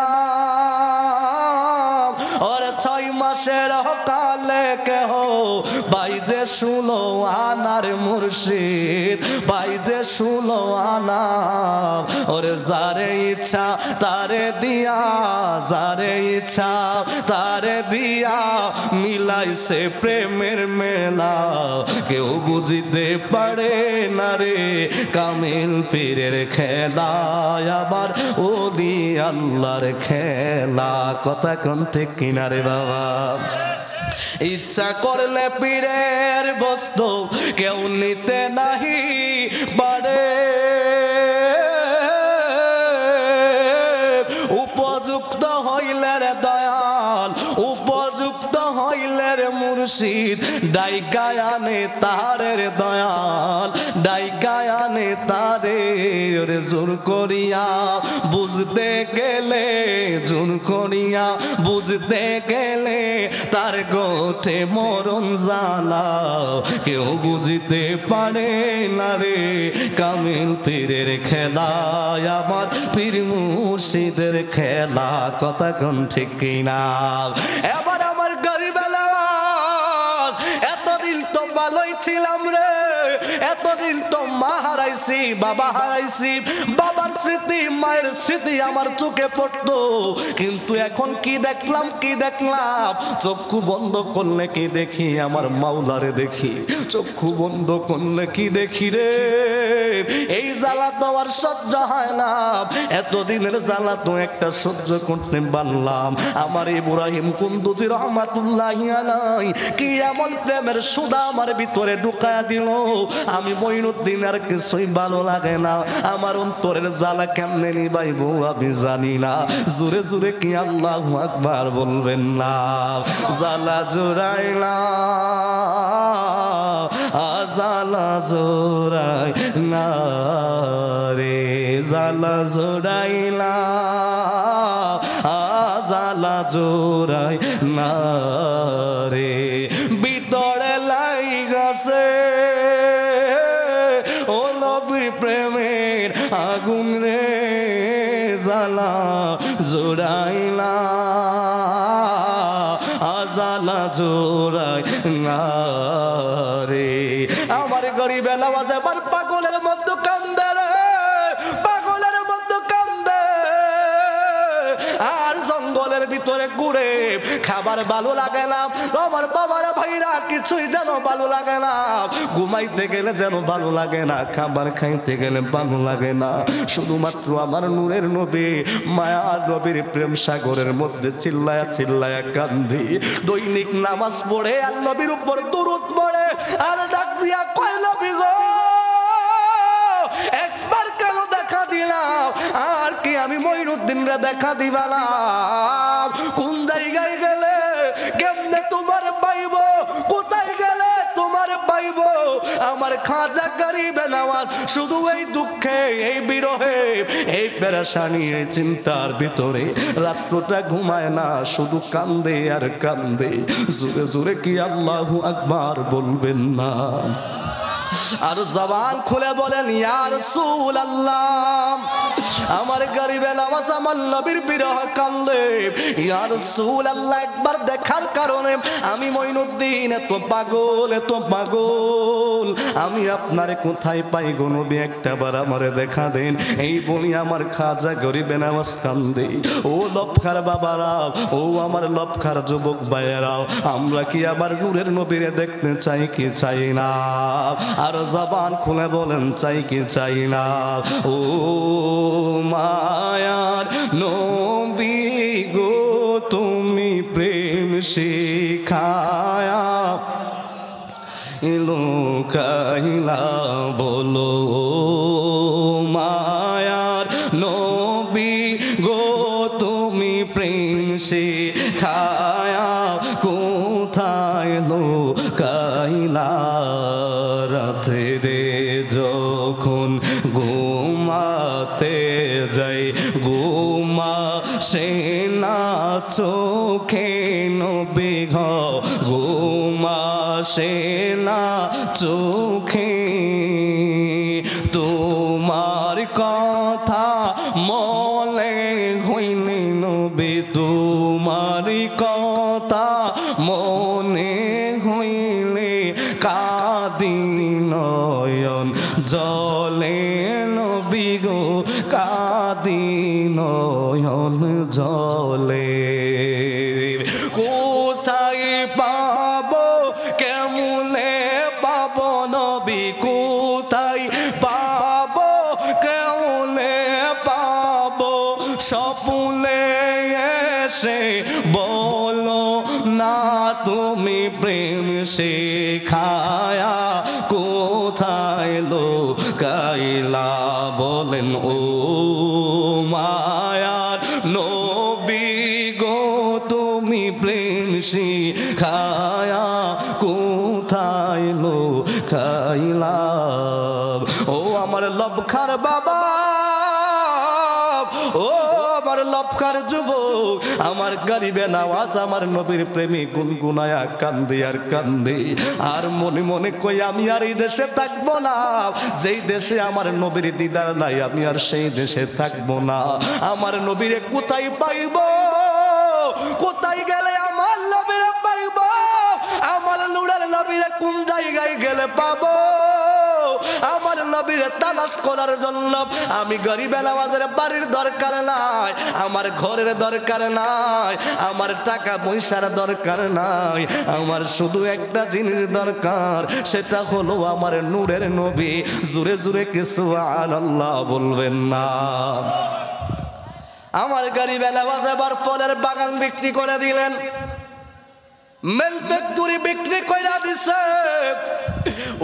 और 6 মাসের কালে কেহ ভাই যে শুলো আনার মুর্শিদ, ভাই যে শুলো আনা, ওর যারে ইচ্ছা তারে দিয়া, যারে ইচ্ছা তারে দিয়া মিলাইছে প্রেমের মেলা। কেউ বুঝিতে পারে না রে কামিল পীরের খেলা, আবার ওলি আল্লাহর খেলা। কথা কোন ঠিক কিনা রে বাবা? ইচ্ছা করলে পীরের বস্তু কেউ নিতে নাহি পারে, উপযুক্ত হইলে রে দয়াল, উপযুক্ত হইলে রে মুর্শিদ, ডাইকায় আনে তারে রে দয়াল, ডাইকায় আনে তারে রে জোর করিয়া বুঝতে গেলে, জোর করিয়া বুঝতে গেলে তার গোটে মরণ জ্বালা কেউ বুঝতে পারে না রে। কামিল পীরের খেলায় আমার পীর মুর্শিদের খেলা, কথা কোন ঠিক কিনা? এবার আমার গরিবেলা এতদিন তো ভালোই ছিলাম রে, এতদিন তো মা হারাইছি, বাবা হারাইছি, বাবার স্মৃতি মায়ের স্মৃতি আমার চোখে পড়তো, কিন্তু এখন কি দেখলাম, কি দেখলাম? চক্ষু বন্ধ করলে কি দেখি? আমার মাওলারে দেখি। চক্ষু বন্ধ করলে কি দেখি রে? এই জ্বালা তো আর সহ্য হয় না, এতদিনের জ্বালা তো একটা সহ্য করতে পারলাম। আমার ইব্রাহিম কুন্দুজি রহমাতুল্লাহি আলাইহি কি এমন প্রেমের সুধা আমার ভিতরে ঢুকায়া দিল, আমি মঈনুদ্দিন আর কিছুই ভালো লাগে না। আমার অন্তরের জ্বালা কেমনে নিবাইবো আমি জানি না। জোরে জোরে কি আল্লাহু আকবার বলবেন না? জ্বালা জোরাইলা, জ্বালা জোরাই না রে, জ্বালা জোরাইলা, জ্বালা জোরাই না রে, ভিতরে লাইগাছে ও নবীর প্রেমের আগুন রে, জ্বালা জোরাইলা, জ্বালা জোরাই না রে। আমার গরিব আওয়াজ এবার পাগলের মতো কান্দে রে, পাগলের মতো কান্দে। আর জঙ্গলের ভিতরে ঘুরে খাবার ভালো লাগে না, আমার বাবার ভাইরা কিছুই যেন ভালো লাগে না, ঘুমাইতে গেলে যেন ভালো লাগে না, খাবার খাইতে গেলে ভালো লাগে না। শুধুমাত্র আমার নূরের নবী মায়ার নবীর প্রেম সাগরের মধ্যে চিল্লায়া চিল্লায়া কান্দি। দৈনিক নামাজ পড়ে আর নবীর উপর দরুদ পড়ে আর ডাক দিয়া কয়, নবী গো একবার কেন দেখা দিলাম? আর কি আমি মঈনুদ্দিনরে দেখা দিবালাম? কোন জায়গায় গেলে কেমনে তোমার পাইব? কোথায় গেলে তোমার পাইব? আমার খাজা গরিবে নওয়াজ শুধু এই দুঃখে, এই বিরহে, এই পেরেশানি, এই চিন্তার ভিতরে রাত্রটা ঘুমায় না, শুধু কান্দে আর কান্দে। জোরে জোরে কি আল্লাহু আকবার বলবেন না? আর জবান খুলে বলেন ইয়া রাসূলুল্লাহ। আমার গরিবে নামাজ আমার নবীর বিরহ কান্দে, ইয়া রাসূলুল্লাহ একবার দেখার কারণে আমি মঈনুদ্দিন এত পাগল, এত পাগল, আমি আপনারে কোথায় পাই গো নবী, একটাবার আমারে দেখা দেন। এই বলি আমার খাজা গরিবে নামাজ কান্দে। ও লবখার বাবারা, ও আমার লবখার যুবক ভাইয়েরাও, আমরা কি আবার নূরের নবীরে দেখতে চাই কি চাই না? আর জবান খুলে বলেন চাই কি চাই না? ও মায়ার নবী গো তুমি প্রেম শিখায়া লুকাইলা বলো, মায়ার নবী গো তুমি প্রেম শিখায়া কোথায় লুকাইলা? রাতে রে যখন ঘুমাতে যাই ঘুমা সে না চোখে নবী গো, ঘুমা সে না চোখে, তোমার কথা মনে হইলে নবী, তোমার কথা মনে হইলে কাঁদি নয়ন জলে নবী গো, কাঁদি নয়ন জলে। কোথায় পাবো, কেমনে পাবো নবী, কোথায় পাবো, কেমনে পাবো? স্বপ্নে এসে বলো না তুমি প্রেম শেখায়া কোথায় লুকাইলা? বলেন ও মায়ার নবী তুমি প্রেম শিখায়া কোথায় লুকাইলাম। ও আমার লবখার বাবা, ও আমার লবখার যুবক, আমার গরিবে নওয়াজ আমার নবীর প্রেমী গুনগুনায়া কান্দি আর কান্দি, আর মনে মনে কই আমি আর এই দেশে থাকবো না। যেই দেশে আমার নবীর দিদার নাই আমি আর সেই দেশে থাকবো না। আমার নবীরে কোথায় পাইব, কোথায় গেলে আমার নবীরে পাইব, আমার নূরের নবীরে কোন জায়গায় গেলে পাবো। আমার নবীরে তালাশ করার জন্য আমি গরিবে নওয়াজের বাড়ির দরকার নাই, আমার ঘরের দরকার নাই, আমার টাকা পয়সার দরকার নাই, আমার শুধু একটা জিনিস দরকার, সেটা হলো আমার নূরের নবী। জোরে জোরে কি সুবহানাল্লাহ বলবেন না? আমার গরিবে নওয়াজ এবার ফলের বাগান বিক্রি করে দিলেন, মেল ফ্যাক্টরি বিক্রি কইরা দিছে,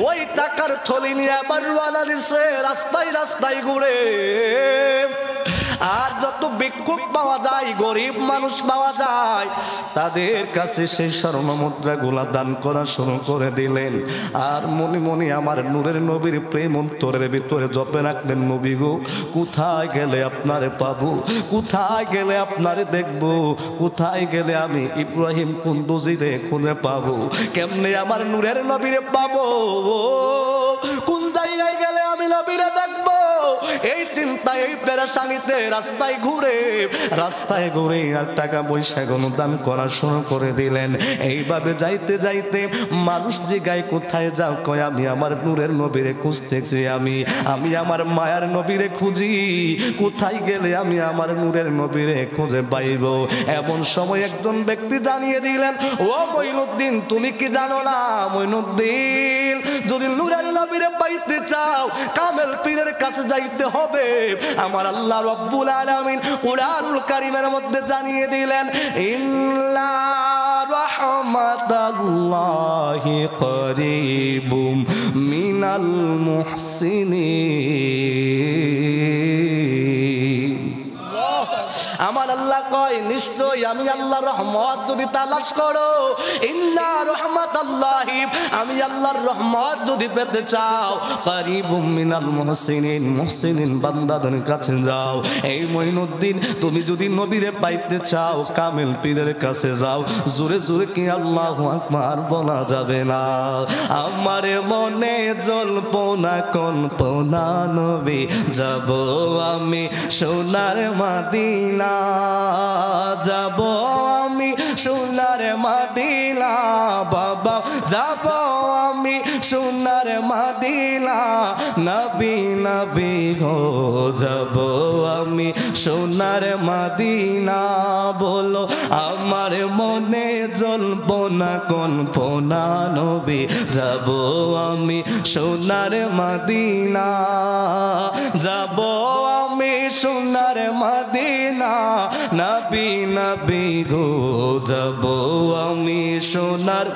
ওই টাকার থলি নিয়ে আবার রওনা দিছে রাস্তায় রাস্তায় ঘুরে। আর যত ভিক্ষুক পাওয়া যায়, গরিব মানুষ পাওয়া যায়, তাদের কাছে সেই স্বর্ণ মুদ্রা গুলা দান করা শুরু করে দিলেন। আর মনে মনে আমার নূরের নবীর প্রেম অন্তরের ভিতরে জপে রাখলেন, নবী গো কোথায় গেলে আপনারে পাবো, কোথায় গেলে আপনারে দেখবো, কোথায় গেলে আমি ইব্রাহিম কুন্দুজিরে খুঁজে পাবো, কেমনে আমার নূরের নবীরে পাবো, কোন জায়গায় গেলে আমি নবীরে দেখবো। এই চিন্তা এই পেরেশানিতে রাস্তায় ঘুরে আর টাকা পয়সা দান করা শুরু করে দিলেন। এইভাবে যাইতে যাইতে মানুষ জিগায় কোথায় যাও, কয় আমি আমার নূরের নবীরে খুঁজতেছি, আমি আমার মায়ার নবীরে খুঁজি, কোথায় গেলে আমি আমার নূরের নবীরে খুঁজে পাইব। এমন সময় একজন ব্যক্তি জানিয়ে দিলেন, ও মঈনুদ্দিন তুমি কি জানো না, মঈনুদ্দিন যদি নূরের নবীরে পাইতে চাও কামেল পীরের কাছে যাইতে হবে। আমার আল্লাহ রব্বুল আলামিন কুরআনুল কারীমের মধ্যে জানিয়ে দিলেন, ইন্না রাহমাতাল্লাহি করিবুম মিনাল মুহসিনিন। আমার আল্লাহ কয় নিশ্চয় আমি আল্লাহর রহমত যদি তালাশ করো, ইন্না রাহমাতাল্লাহি আমি আল্লাহর রহমত যদি পেতে চাও, করিবুম মিনাল মুহসিনিন মুহসিনিন বান্দাদের কাছে যাও। এই মঈনুদ্দিন তুমি যদি নবীরে পাইতে চাও কামেল পীরের কাছে যাও। জোরে জোরে কি আল্লাহু আকবার বলা যাবে না? আমারে মনে জল্পনা কল্পনা নবী যাব আমি সোনার মদিনা, যাব আমি সোনার মদিনা, বাবা যাব আমি সোনার মদিনা, নবী নবী গো যাব আমি সোনার মদিনা। বলো আমার মনে জল্পনা কল্পনা নবী যাব আমি সোনার মদিনা, যাব আমি সোনার মদিনা, নবী নবী গো যাব আমি সোনার।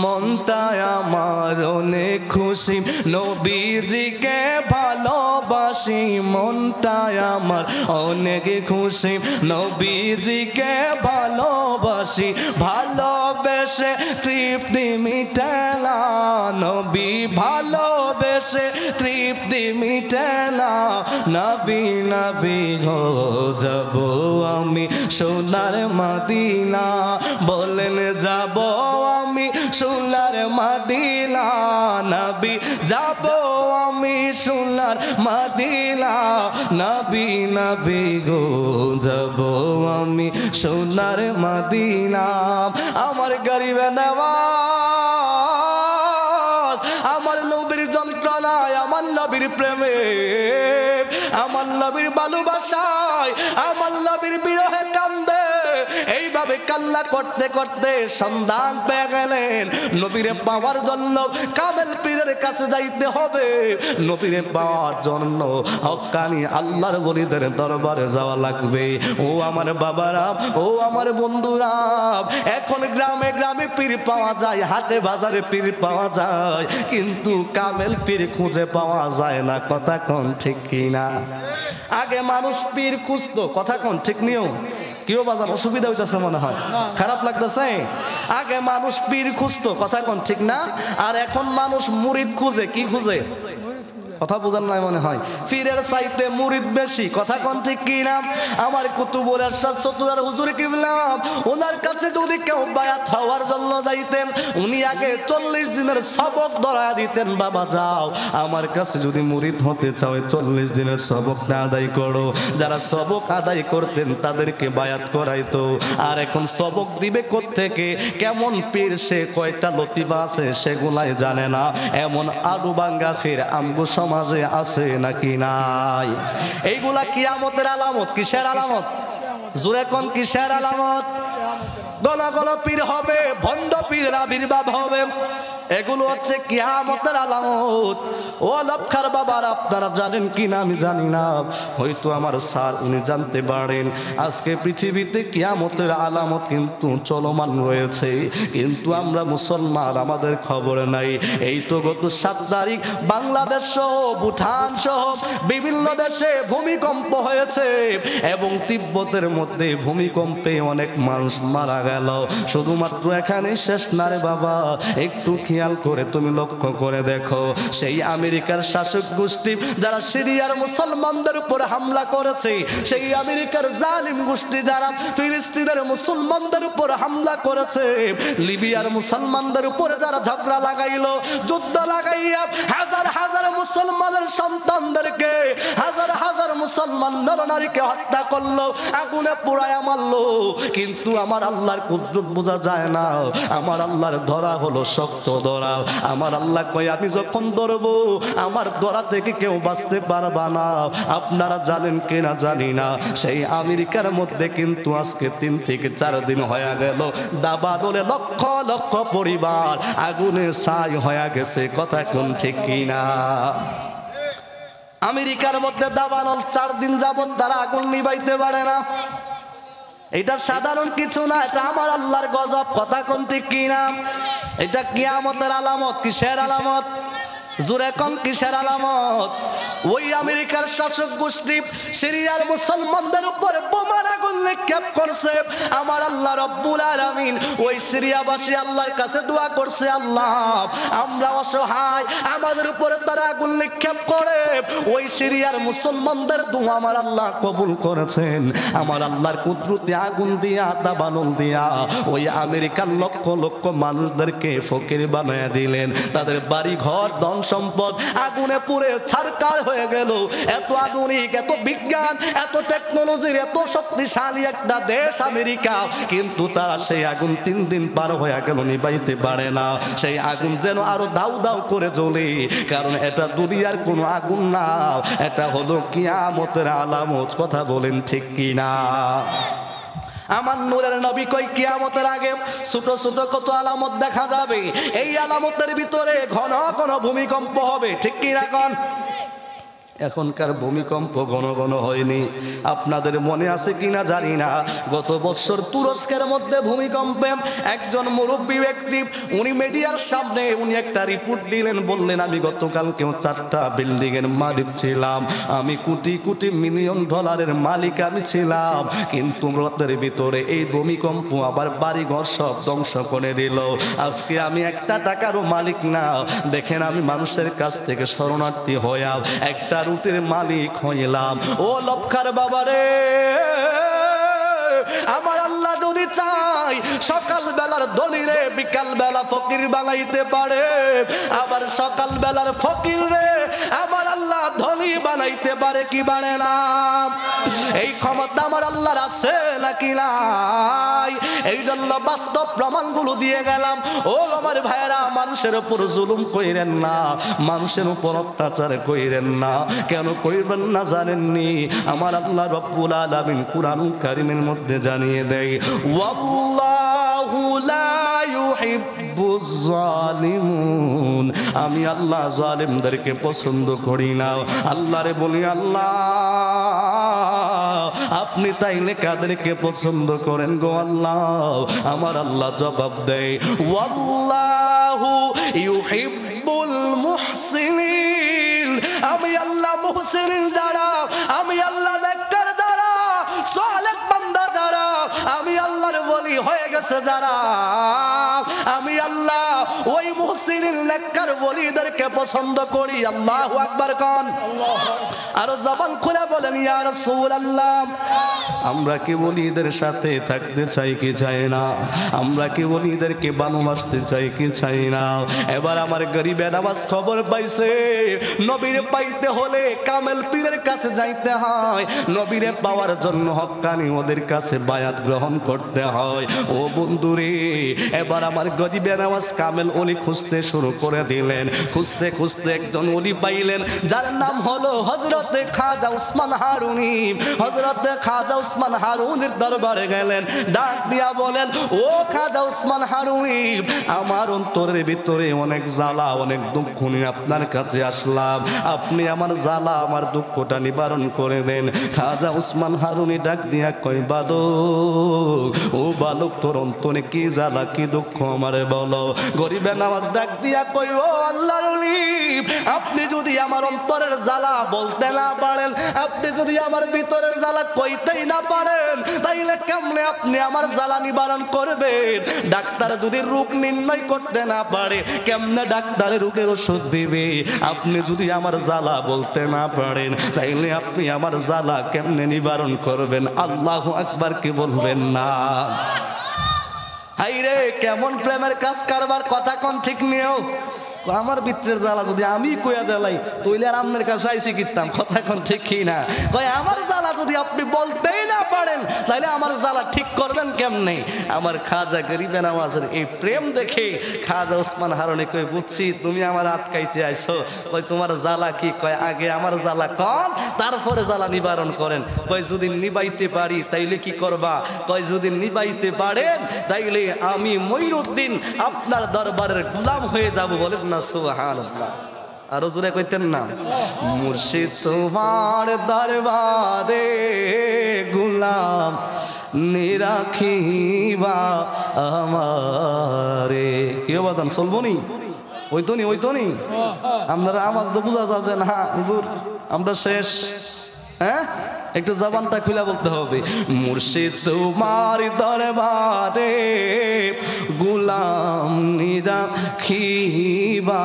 মনটায় আমার অনেক খুশি নবীজিকে ভালোবাসি, মনটায় আমার অনেক খুশি নবীজিকে ভালোবাসি, ভালোবেসে তৃপ্তি মিটেলা নবী, ভালোবেসে তৃপ্তি মিটেলা নবী নবী গো যাব আমি সোনার মদিনা। বলেন যাব আমি সোনার মদিনা, নবী যাব আমি সোনার মদিনা, নবী নবী গো যাব আমি সোনার মদিনা। আমার গরিবে নওয়াজ আমার নবীর যন্ত্রণায়, আমার নবীর প্রেমে, আমার নবীর ভালোবাসায়, আমার নবীর বিরহে কান্দে। এইভাবে কান্না করতে করতে সন্ধান পেয়ে গেলেন নবীরে পাওয়ার জন্য কামেল পীরের কাছে যাইতে হবে। নবীরে পাওয়ার জন্য হক্কানি আল্লাহর ওলিদের দরবারে যাওয়া লাগবে। ও আমার বাবারা, ও আমার বন্ধুরা, এখন গ্রামে গ্রামে পীর পাওয়া যায়, হাটে বাজারে পীর পাওয়া যায়, কিন্তু কামেল পীর খুঁজে পাওয়া যায় না। কথা কোন ঠিক কিনা? আগে মানুষ পীর খুঁজতো, কথা কোন ঠিক নিও? কেউ বাজার অসুবিধা হইতেছে মনে হয়, খারাপ লাগতেছে? আগে মানুষ পীর খুঁজতো, কথা কোন ঠিক না? আর এখন মানুষ মুরিদ খুঁজে। কি খুঁজে? কথা বোঝান নাই মনে হয়। পীরের চাইতে মুরিদ বেশি, কথা কোন ঠিক কি না? আমার কুতুবুল ইরশাদ চতুরার হুজুর কিবলা, ওনার কাছে যদি কেউ বায়াত হওয়ার জন্য যাইতেন, উনি আগে 40 দিনের সবক ধরায়া দিতেন, বাবা যাও আমার কাছে যদি মুরিদ হতে চাও 40 দিনের সবকটা আদায় করো। যারা সবক আদায় করতেন তাদেরকে বায়াত করাইতো। আর এখন সবক দিবে কোত্থেকে, কেমন পীর সে, কয়টা লতিফা আছে সেগুলাই জানে না, এমন আলু বাঙ্গা ফির আমগো সমাজে আছে নাকি নাই? এইগুলা কিয়ামতের আলামত। কিসের আলামত? জোরে কোন কিসের আলামত? গণ গণ পীর হবে, ভণ্ড পীর আবির্ভাব হবে, এগুলো হচ্ছে কিয়ামতের আলামত। ও লক্ষার বাবার, আপনারা জানেন কি না আমি জানি না, হয়তো আমার স্যার উনি জানতে পারেন। আজকে পৃথিবীতে কিয়ামতের আলামত কিন্তু চলমান রয়েছে, কিন্তু আমরা মুসলমান, আমাদের খবর নাই। এই তো গত 7 তারিখ বাংলাদেশ সহ ভুটান সহ বিভিন্ন দেশে ভূমিকম্প হয়েছে, এবং তিব্বতের মধ্যে ভূমিকম্পে অনেক মানুষ মারা গেল। শুধুমাত্র এখানে শেষ না রে বাবা, একটু খেয়াল করে তুমি লক্ষ্য করে দেখো, সেই আমেরিকার শাসক গোষ্ঠী যারা সিরিয়ার মুসলমানদের উপর হামলা করেছে, সেই আমেরিকার জালিম গোষ্ঠী যারা ফিলিস্তিনের মুসলমানদের উপর হামলা করেছে, লিবিয়ার মুসলমানদের উপরে যারা ঝগড়া লাগাইলো, যুদ্ধ লাগাইয়া হাজার হাজার মুসলমানের সন্তানদেরকে, হাজার হাজার মুসলমান নরনারীকে হত্যা করলো, আগুনে পোড়ায়া মারলো, কিন্তু আমার আল্লাহর কুদরত বোঝা যায় না। আমার আল্লাহর ধরা হলো শক্ত ধরা। আমার আল্লাহ কয় আমি যখন ধরবো আমার ধরা থেকে কেউ বাঁচতে পারবা না। আপনারা জানেন কিনা জানি না, সেই আমেরিকার মধ্যে কিন্তু আজকে 3 থেকে 4 দিন হয়ে গেল দাবা বলে লক্ষ লক্ষ পরিবার আগুনে ছাই হয়ে গেছে, কথা কোন ঠিক কিনা? আমেরিকার মধ্যে দাবানল 4 দিন যাবত তারা আগুন নিভাইতে পারে না। এটা সাধারণ কিছু না, এটা আমার আল্লাহর গজব, কথা কোন ঠিক কিনা? এটা কিয়ামতের আলামত। কিসের আলামত? জোরে কোন কিসের আলামত? ওই আমেরিকার শাসক গোষ্ঠী সিরিয়ার মুসলমানদের উপরে বোমার আগুন নিক্ষেপ করছে। আমার আল্লাহ রব্বুল আলামিন ওই সিরিয়াবাসী আল্লাহর কাছে দোয়া করছে, আল্লাহ আমরা অসহায়, আমাদের উপরে তারা আগুন নিক্ষেপ করে। ওই সিরিয়ার মুসলমানদের দোয়া আমার আল্লাহ কবুল করেছেন। আমার আল্লাহর কুদরতে আগুন দিয়া, দাবানল দিয়া ওই আমেরিকার লক্ষ লক্ষ মানুষদেরকে ফকির বানায়া দিলেন। তাদের বাড়ি ঘর ধন সম্পদ আগুনে পুড়ে ছারকার হয়ে গেল। এত আধুনিক, এত বিজ্ঞান, এত টেকনোলজির এত শক্তিশালী একটা দেশ আমেরিকা, কিন্তু তারা সেই আগুন 3 দিন পার হয়ে গেল নিভাইতে পারে না। সেই আগুন যেন আরো দাউ দাউ করে জ্বলে, কারণ এটা দুনিয়ার কোনো আগুন না, এটা হলো কিয়ামতের আলামত। কথা বলেন ঠিক কিনা? আমার নূরের নবী কই কিয়ামতের আগে ছোট ছোট কত আলামত দেখা যাবে, এই আলামতের ভিতরে ঘন ঘন ভূমিকম্প হবে, ঠিক কি না? এখনকার ভূমিকম্প ঘন ঘন হয়নি, আপনাদের মনে আছে কিনা জানি না। গত বছর তুরস্কের মধ্যে ভূমিকম্পে একজন মুরব্বী ব্যক্তি, উনি মিডিয়ার সামনে উনি একটা রিপোর্ট দিলেন, বললেন আমি গতকালকেও 4টা বিল্ডিং এর মালিক ছিলাম, আমি কোটি কোটি মিলিয়ন ডলারের মালিক আমি ছিলাম, কিন্তু রাতের ভিতরে এই ভূমিকম্প আবার বাড়িঘর সব ধ্বংস করে দিল। আজকে আমি 1 টাকারও মালিক না। দেখেন আমি মানুষের কাছ থেকে শরণার্থী হইয়া একটা রুটির মালিক হইলাম। ও লক্ষার বাবারে, আমার আল্লাহ যদি চাই সকাল বেলার ধনীরে বিকাল বেলা ফকির বানাইতে পারে, আবার সকাল বেলার ফকির রে আমার আল্লাহ ধনী বানাইতে পারে, কি পারে না? এই ক্ষমতা আমার আল্লাহর আছে নাকি নাই? এই জন্য বাস্তব প্রমাণগুলো দিয়ে গেলাম। ও আমার ভাইরা, মানুষের উপর জুলুম কইরেন না, মানুষের উপর অত্যাচার কইরেন না। কেন কইবেন না জানেননি? আমার আল্লাহ রব্বুল আলামিন কুরআন কারীমের মধ্যে জানিয়ে দেয়, ওয়াল্লাহু লা ইউহিব্বুজ জালিমুন, আমি আল্লাহ জালিমদেরকে পছন্দ করি না। আল্লাহরে বলি, আল্লাহ আপনি তাইলে কাদেরকে পছন্দ করেন গো আল্লাহ? আমার আল্লাহ জবাব দেয়, ওয়াল্লাহু ইউহিব্বুল মুহসিনিন, আমি আল্লাহ মুহসিন যারা, আমি আল্লাহ নেককার যারা, সালেহ বান্দা যারা, ওলি হয়ে গেছে যারা, আমি আল্লাহ ওই মুহসিনিন নেককার ওলিদেরকে পছন্দ করি। আল্লাহু আকবার কোন, আর জবান খুলে বলেন ইয়া রাসূলুল্লাহ। আমরা কি ওলিদের সাথে থাকতে চাই কি চাই না? আমরা কি ওলিদেরকে ভালোবাসতে চাই কি চাই না? এবার আমার গরিবে নামাজ খবর পাইছে নবীরে পাইতে হলে কামেল পীরের কাছে যাইতে হয়, নবীরে পাওয়ার জন্য হক্কানি ওদের কাছে বায়াত গ্রহণ করতে হয়। ও বন্ধুরে, এবার আমার গরিবে নামাজ কামেল ওলি খুঁজতে শুরু করে দিলেন। খুঁজতে খুঁজতে একজন ওলি পাইলেন যার নাম হলো হযরতে খাজা উসমান হারুনি। হযরতে খাজা উসমান হারুনির দরবারে গেলেন, ডাক দিয়া বলেন, ও খাজা উসমান হারুনি, আমার অন্তরের ভিতরে অনেক জ্বালা অনেক দুঃখ নিয়ে আপনার কাছে আসলাম, আপনি আমার জ্বালা আমার দুঃখটা নিবারণ করে দেন। খাজা উসমান হারুনি ডাক দিয়া কই, বালক, ও বালক, তোর অন্তরে কি জ্বালা কি দুঃখ আমারে বলো। গরিবে নামাজ ডাক দিয়া কই, ও আল্লাহর ওলি, আপনি যদি আমার অন্তরের জ্বালা বলতে না পারেন, আপনি যদি আমার ভিতরের জ্বালা কইতেই না পারেন, তাইলে কেমনে আপনি আমার জ্বালা নিবারণ করবেন? ডাক্তার যদি রোগ নির্ণয় করতে না পারে, কেমনে ডাক্তারের রোগের ওষুধ দিবে? আপনি যদি আমার জ্বালা বলতে না পারেন, তাইলে আপনি আমার জ্বালা কেমনে নিবারণ করবেন? আল্লাহু আকবার কি বলবেন না? হাইরে, কেমন প্রেমের কাজ কারবার, কথা কোন ঠিক নিও। আমার ভিতরের জ্বালা যদি আমি কইয়া দেলাই, তইলে আর আপনার কাছে আইসি কিতাম, কথা কোন ঠিক কি না? কই আমার জ্বালা যদি আপনি বলতেই না পারেন, তাইলে আমার জ্বালা ঠিক করবেন কেমনে? আমার খাজা গরিবে নামাজের এই প্রেম দেখে খাজা উসমান হারুনি কই, বুঝছি তুমি আমার আটকাইতে আইছো। কই তোমার জ্বালা কি? কয় আগে আমার জ্বালা কম, তারপরে জ্বালা নিবারণ করেন। কই যদি নিবাইতে পারি তাইলে কি করবা? কয় যদি নিবাইতে পারেন তাইলে আমি মঈনুদ্দিন আপনার দরবারের গোলাম হয়ে যাব। বলেন না সুবহানাল্লাহ। আরো জোরে কইতেন না, মুর্শিদ তোমার দরবারে গোলাম নিরাখিবা আমারে। কেউ বাজান চলবো নি? ওই তো নি আপনারা আওয়াজ তো বুঝা যাচ্ছে না হুজুর, আমরা শেষ। হ্যাঁ, একটু জবানটা খুলে বলতে হবে, মুর্শিদ তোমার দরবারে গোলাম নিরাখিবা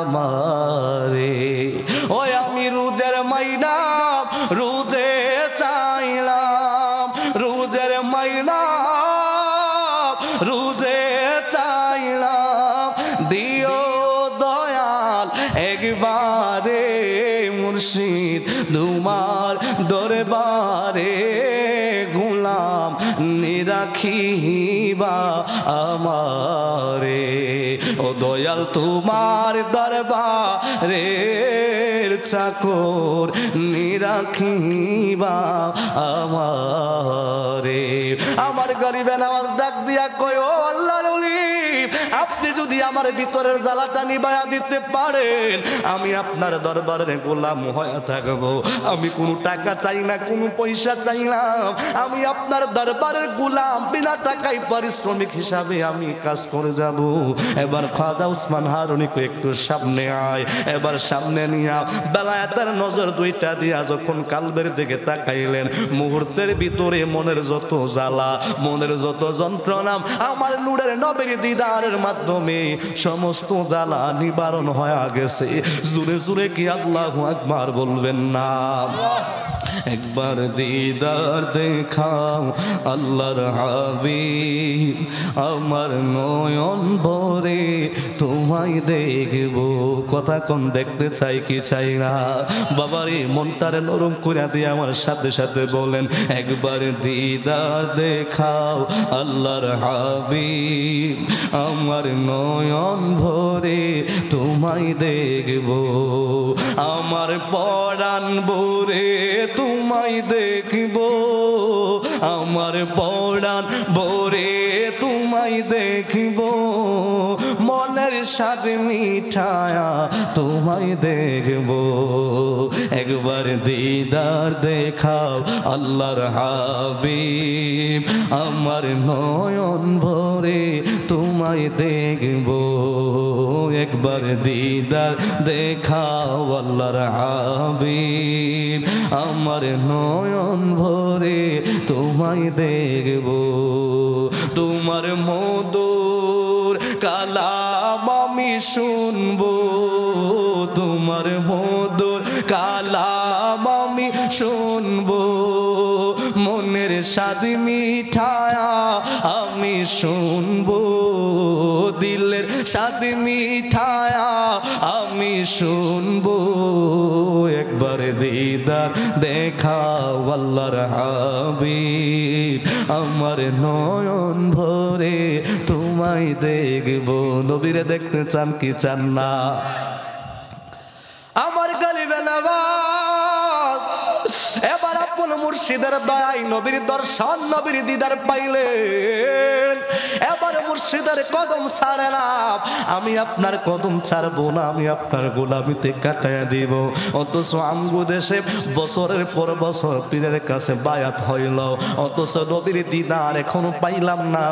আমারে। ওই আমি রোজের মাইনা রোজে চাইলাম, রোজের মাইনা রোজে চাইলাম, দিও দয়াল একবারে মুর্শিদ তোমার দরবারে গোলাম নিরাখিবা আমারে। ও দয়াল তোমার দরবারে চাকর নিরাখিবা আমারে। আমার গরিবে নামাজ ডাক দিয়া কয়, ও আল্লাহর ওলি, আপনি যদি আমার ভিতরের জ্বালাটা নিবায়া দিতে পারেন, আমি আপনার দরবারে গোলাম হয়ে থাকবো। আমি কোনো টাকা চাই না, কোনো পয়সা চাই না, আমি আপনার দরবারের গোলাম, বিনা টাকায় পারিশ্রমিক হিসাবে আমি কাজ করে যাব। এবার খাজা উসমান হারুনি কো একটু সামনে আয়। এবার সামনে নিয়া বেলায়েতের নজর দুইটা দিয়া যখন কালবের দিকে তাকাইলেন, মুহূর্তের ভিতরে মনের যত জ্বালা, মনের যত যন্ত্রণা, আমার নূরের নবীর দিদারের মাধ্যমে সমস্ত জ্বালা নিবারণ হয়ে গেছে। জুরে জুরে কি আল্লাহু আকবার বলবেন না? একবার দিদার দেখাও আল্লাহর হাবিব, আমার নয়ন ভরে তোমায় দেখব। কথা কোন দেখতে চাই কি চাই না? বাবারে মনটারে নরম করে দিয়ে আমার সাথে সাথে বলেন, একবার দিদার দেখাও আল্লাহর হাবিব, আমার নয়ন ভরে তোমায় দেখব, আমার পরাণ ভরে তোমায় দেখব, আমার পরাণ ভরে তোমায় দেখব, মনের স্বাদ মিঠায়া তোমায় দেখবো একবার দিদার দেখাও আল্লাহর হাবিব আমার নয়ন ভরে তোমায় দেখবো একবার দিদার দেখাও আল্লাহর হাবিব আমার নয়ন ভরে তোমায় দেখবো তোমার মধুর কালাম আমি শুনবো তোমার মধুর কালাম আমি শুনবো মনের স্বাদ মিঠায়া আমি শুনবো দিলের স্বাদ মিঠায়া আমি শুনবো একবার দিদার দেখাও আল্লাহর হাবিব আমার নয়ন ভরে তোমায় দেখবো নবীরে দেখতে চান কি চান না আমার গলিবেলা এবার আপন মুর্শিদের দয়ায় নবীর দর্শন নবীর দিদার পাইলেন এবার মুর্শিদের কদম ছাড়ে না আমি আপনার কদম ছাড়বো না আমি আপনার গোলামিতে কাটাইয়া দিব অথচ আমগো দেশে বছরের পর বছর পীরের কাছে বায়াত হইল অথচ নবীর দিদার এখনো পাইলাম না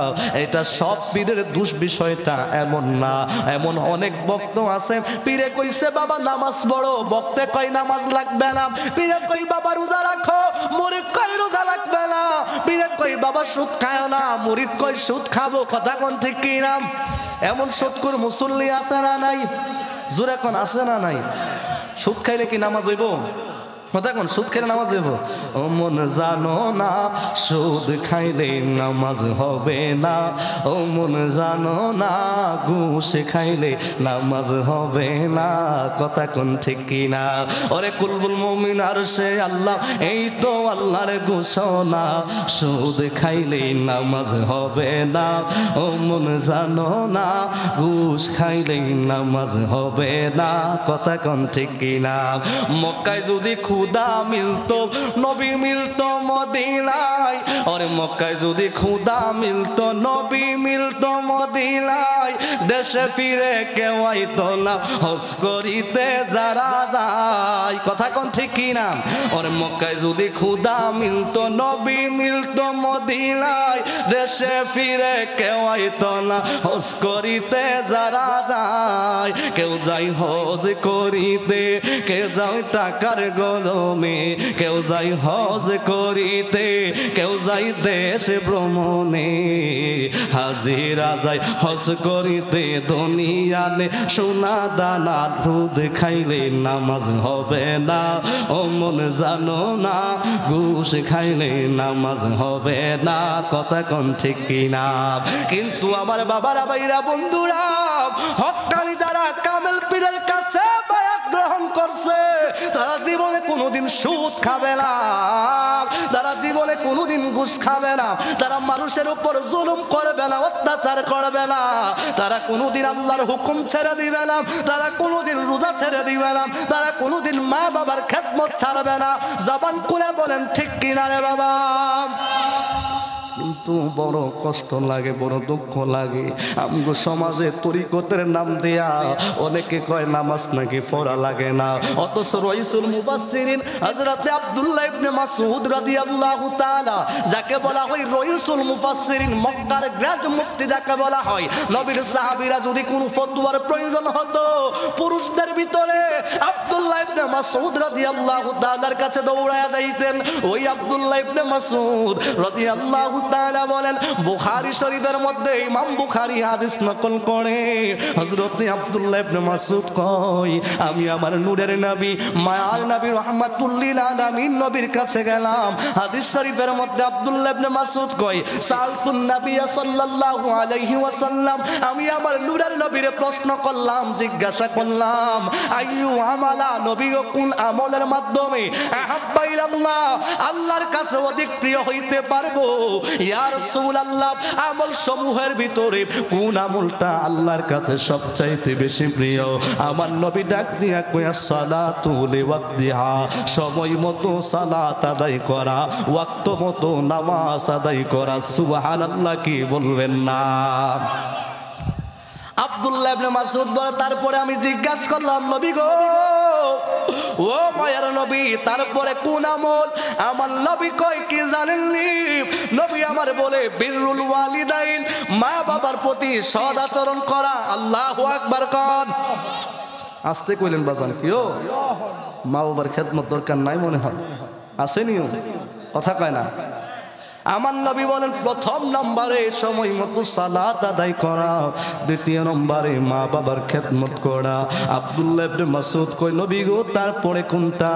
এটা সব পীরের দুষ বিষয়টা এমন না এমন অনেক ভক্ত আছে পীরে কইছে বাবা নামাজ পড়ো ভক্তে কই নামাজ লাগবে না পীরে কই বাবা রোজা রাখো মুরিদ কই রোজা লাগবে না পীরে কই বাবা সুদ খাও না মুরিদ কই সুদ খাবো কথা কোন ঠিক কি নাম এমন সুদকুর মুসল্লি আছে না নাই জোরে কোন আছে না নাই সুদ খাইলে কি নামাজ হইব দেখুন সুদ খাইলে নামাজ হইব ও মন জানো না সুদ খাইলে নামাজ হবে না ও মন জানো না ঘুষ খাইলে নামাজ হবে না কথা কোন ঠিক কি না ওরে কুলবুল মুমিন আর সে আল্লাহ এই তো আল্লাহর ঘোষণা সুদ খাইলে নামাজ হবে না ও মন জানো না ঘুষ খাইলে নামাজ হবে না কথা কোন ঠিক কি না মক্কায় যদি খুদা মিলতো নবী মিলতো মদিনায় और মক্কায় যদি খুদা মিলতো নবী মিলতো মদিনায় দেশে ফিরে কেউ আইতো না হজ করিতে যারা যায় কথা কোন ঠিক কি না और মক্কায় যদি খুদা মিলতো নবী মিলতো মদিনায় দেশে ফিরে কেউ আইতো না হজ করিতে যারা যায় কেউ যায় হজ করিতে কেউ যায় টাকার গরমে কেউ যায় হজ করিতে কেউ যায় দেশ ভ্রমণে হাজিরা যায় হজ করিতে দুনিয়ানে সোনা দানা দুধ খাইলে নামাজ হবে না ও মন জানো না ঘুষ খাইলে নামাজ হবে না কথা কোন ঠিক কিনা কিন্তু আমার বাবারা ভাইরা বন্ধুরা হক্কানি যারা কামেল পীরের কাছে বায়াত গ্রহণ করছে তারা জীবনে কোনোদিন সুদ খাবে না তারা জীবনে কোনোদিন ঘুষ খাবে না তারা মানুষের উপর জুলুম করবে না অত্যাচার করবে না তারা কোনোদিন আল্লাহর হুকুম ছেড়ে দিবে না তারা কোনোদিন রোজা ছেড়ে দিবে না তারা কোনোদিন মা বাবার খেদমত ছাড়বে না জবান খুলে বলেন ঠিক কিনা রে বাবা কিন্তু বড় কষ্ট লাগে বড় দুঃখ লাগে আমগো সমাজে তরিকতের নাম দেয়া অনেকে কয় নামাজ নাকি পড়া লাগে না অথচ রাইসুল মুফাসসিরিন হযরত আব্দুল্লাহ ইবনে মাসউদ রাদিয়াল্লাহু তাআলা যাকে বলা হয় রাইসুল মুফাসসিরিন মক্কার গ্রেট মুফতি যাকে বলা হয় নবীর সাহাবীরা যদি কোনো ফতোয়ার প্রয়োজন হতো পুরুষদের ভিতরে আব্দুল্লাহ ইবনে মাসউদ রাদিয়াল্লাহু তাআলার কাছে দৌড়ায়া যাইতেন ওই আব্দুল্লাহ ইবনে মাসউদ রাদিয়াল্লাহু তাআলা বলেন বুখারী শরীফের মধ্যে ইমাম বুখারী হাদিস নকল করে হযরত আব্দুল্লাহ ইবনে মাসউদ কয় আমি আমার নূরের নবী মায়ার নবী রাহমাতুল লিল আলামিন নবীর কাছে গেলাম হাদিস শরীফের মধ্যে আব্দুল্লাহ ইবনে মাসউদ কয় সালফুন নবী সাল্লাল্লাহু আলাইহি ওয়াসাল্লাম আমি আমার নূরের নবীরে প্রশ্ন করলাম জিজ্ঞাসা করলাম আইয়ু আমালা নবী কোন আমলের মাধ্যমে আহাব্বা ইলাল্লাহ আল্লাহর কাছে অধিক প্রিয় হইতে পারবো ইয়া রাসূলুল্লাহ আমল সমূহের ভিতরে কোন আমলটা আল্লাহর কাছে সবচাইতে বেশি প্রিয় আমার নবী ডাক দিয়া কইয়া সালাতু লিওয়াক্তিহা সময় মতো সালাত আদায় করা ওয়াক্ত মতো নামাজ আদায় করা সুবহানাল্লাহ কি বলবেন না আব্দুল্লাহ ইবনে মাসউদ বলে তারপরে আমি জিজ্ঞাসা করলাম নবী গো ও মায়ের নবী তারপরে কোন আমল? আমার নবী কয় কি জানেননি? নবী আমার বলে বিররুল ওয়ালিদাইন, মা বাবার প্রতি সদাচরণ করা। আল্লাহু আকবার কোন। আস্তে কইলেন বাজান কি ও মা বাবার খেদমত দরকার নাই মনে হয়? আসেনিও কথা কয় না। আমার নবী বলেন প্রথম নম্বরে সময় মতো সালাত আদায় করা, দ্বিতীয় নম্বরে মা বাবার খেদমত করা। আব্দুল্লাহ ইবনে মাসউদ কই নবী গো তারপরে কোনটা?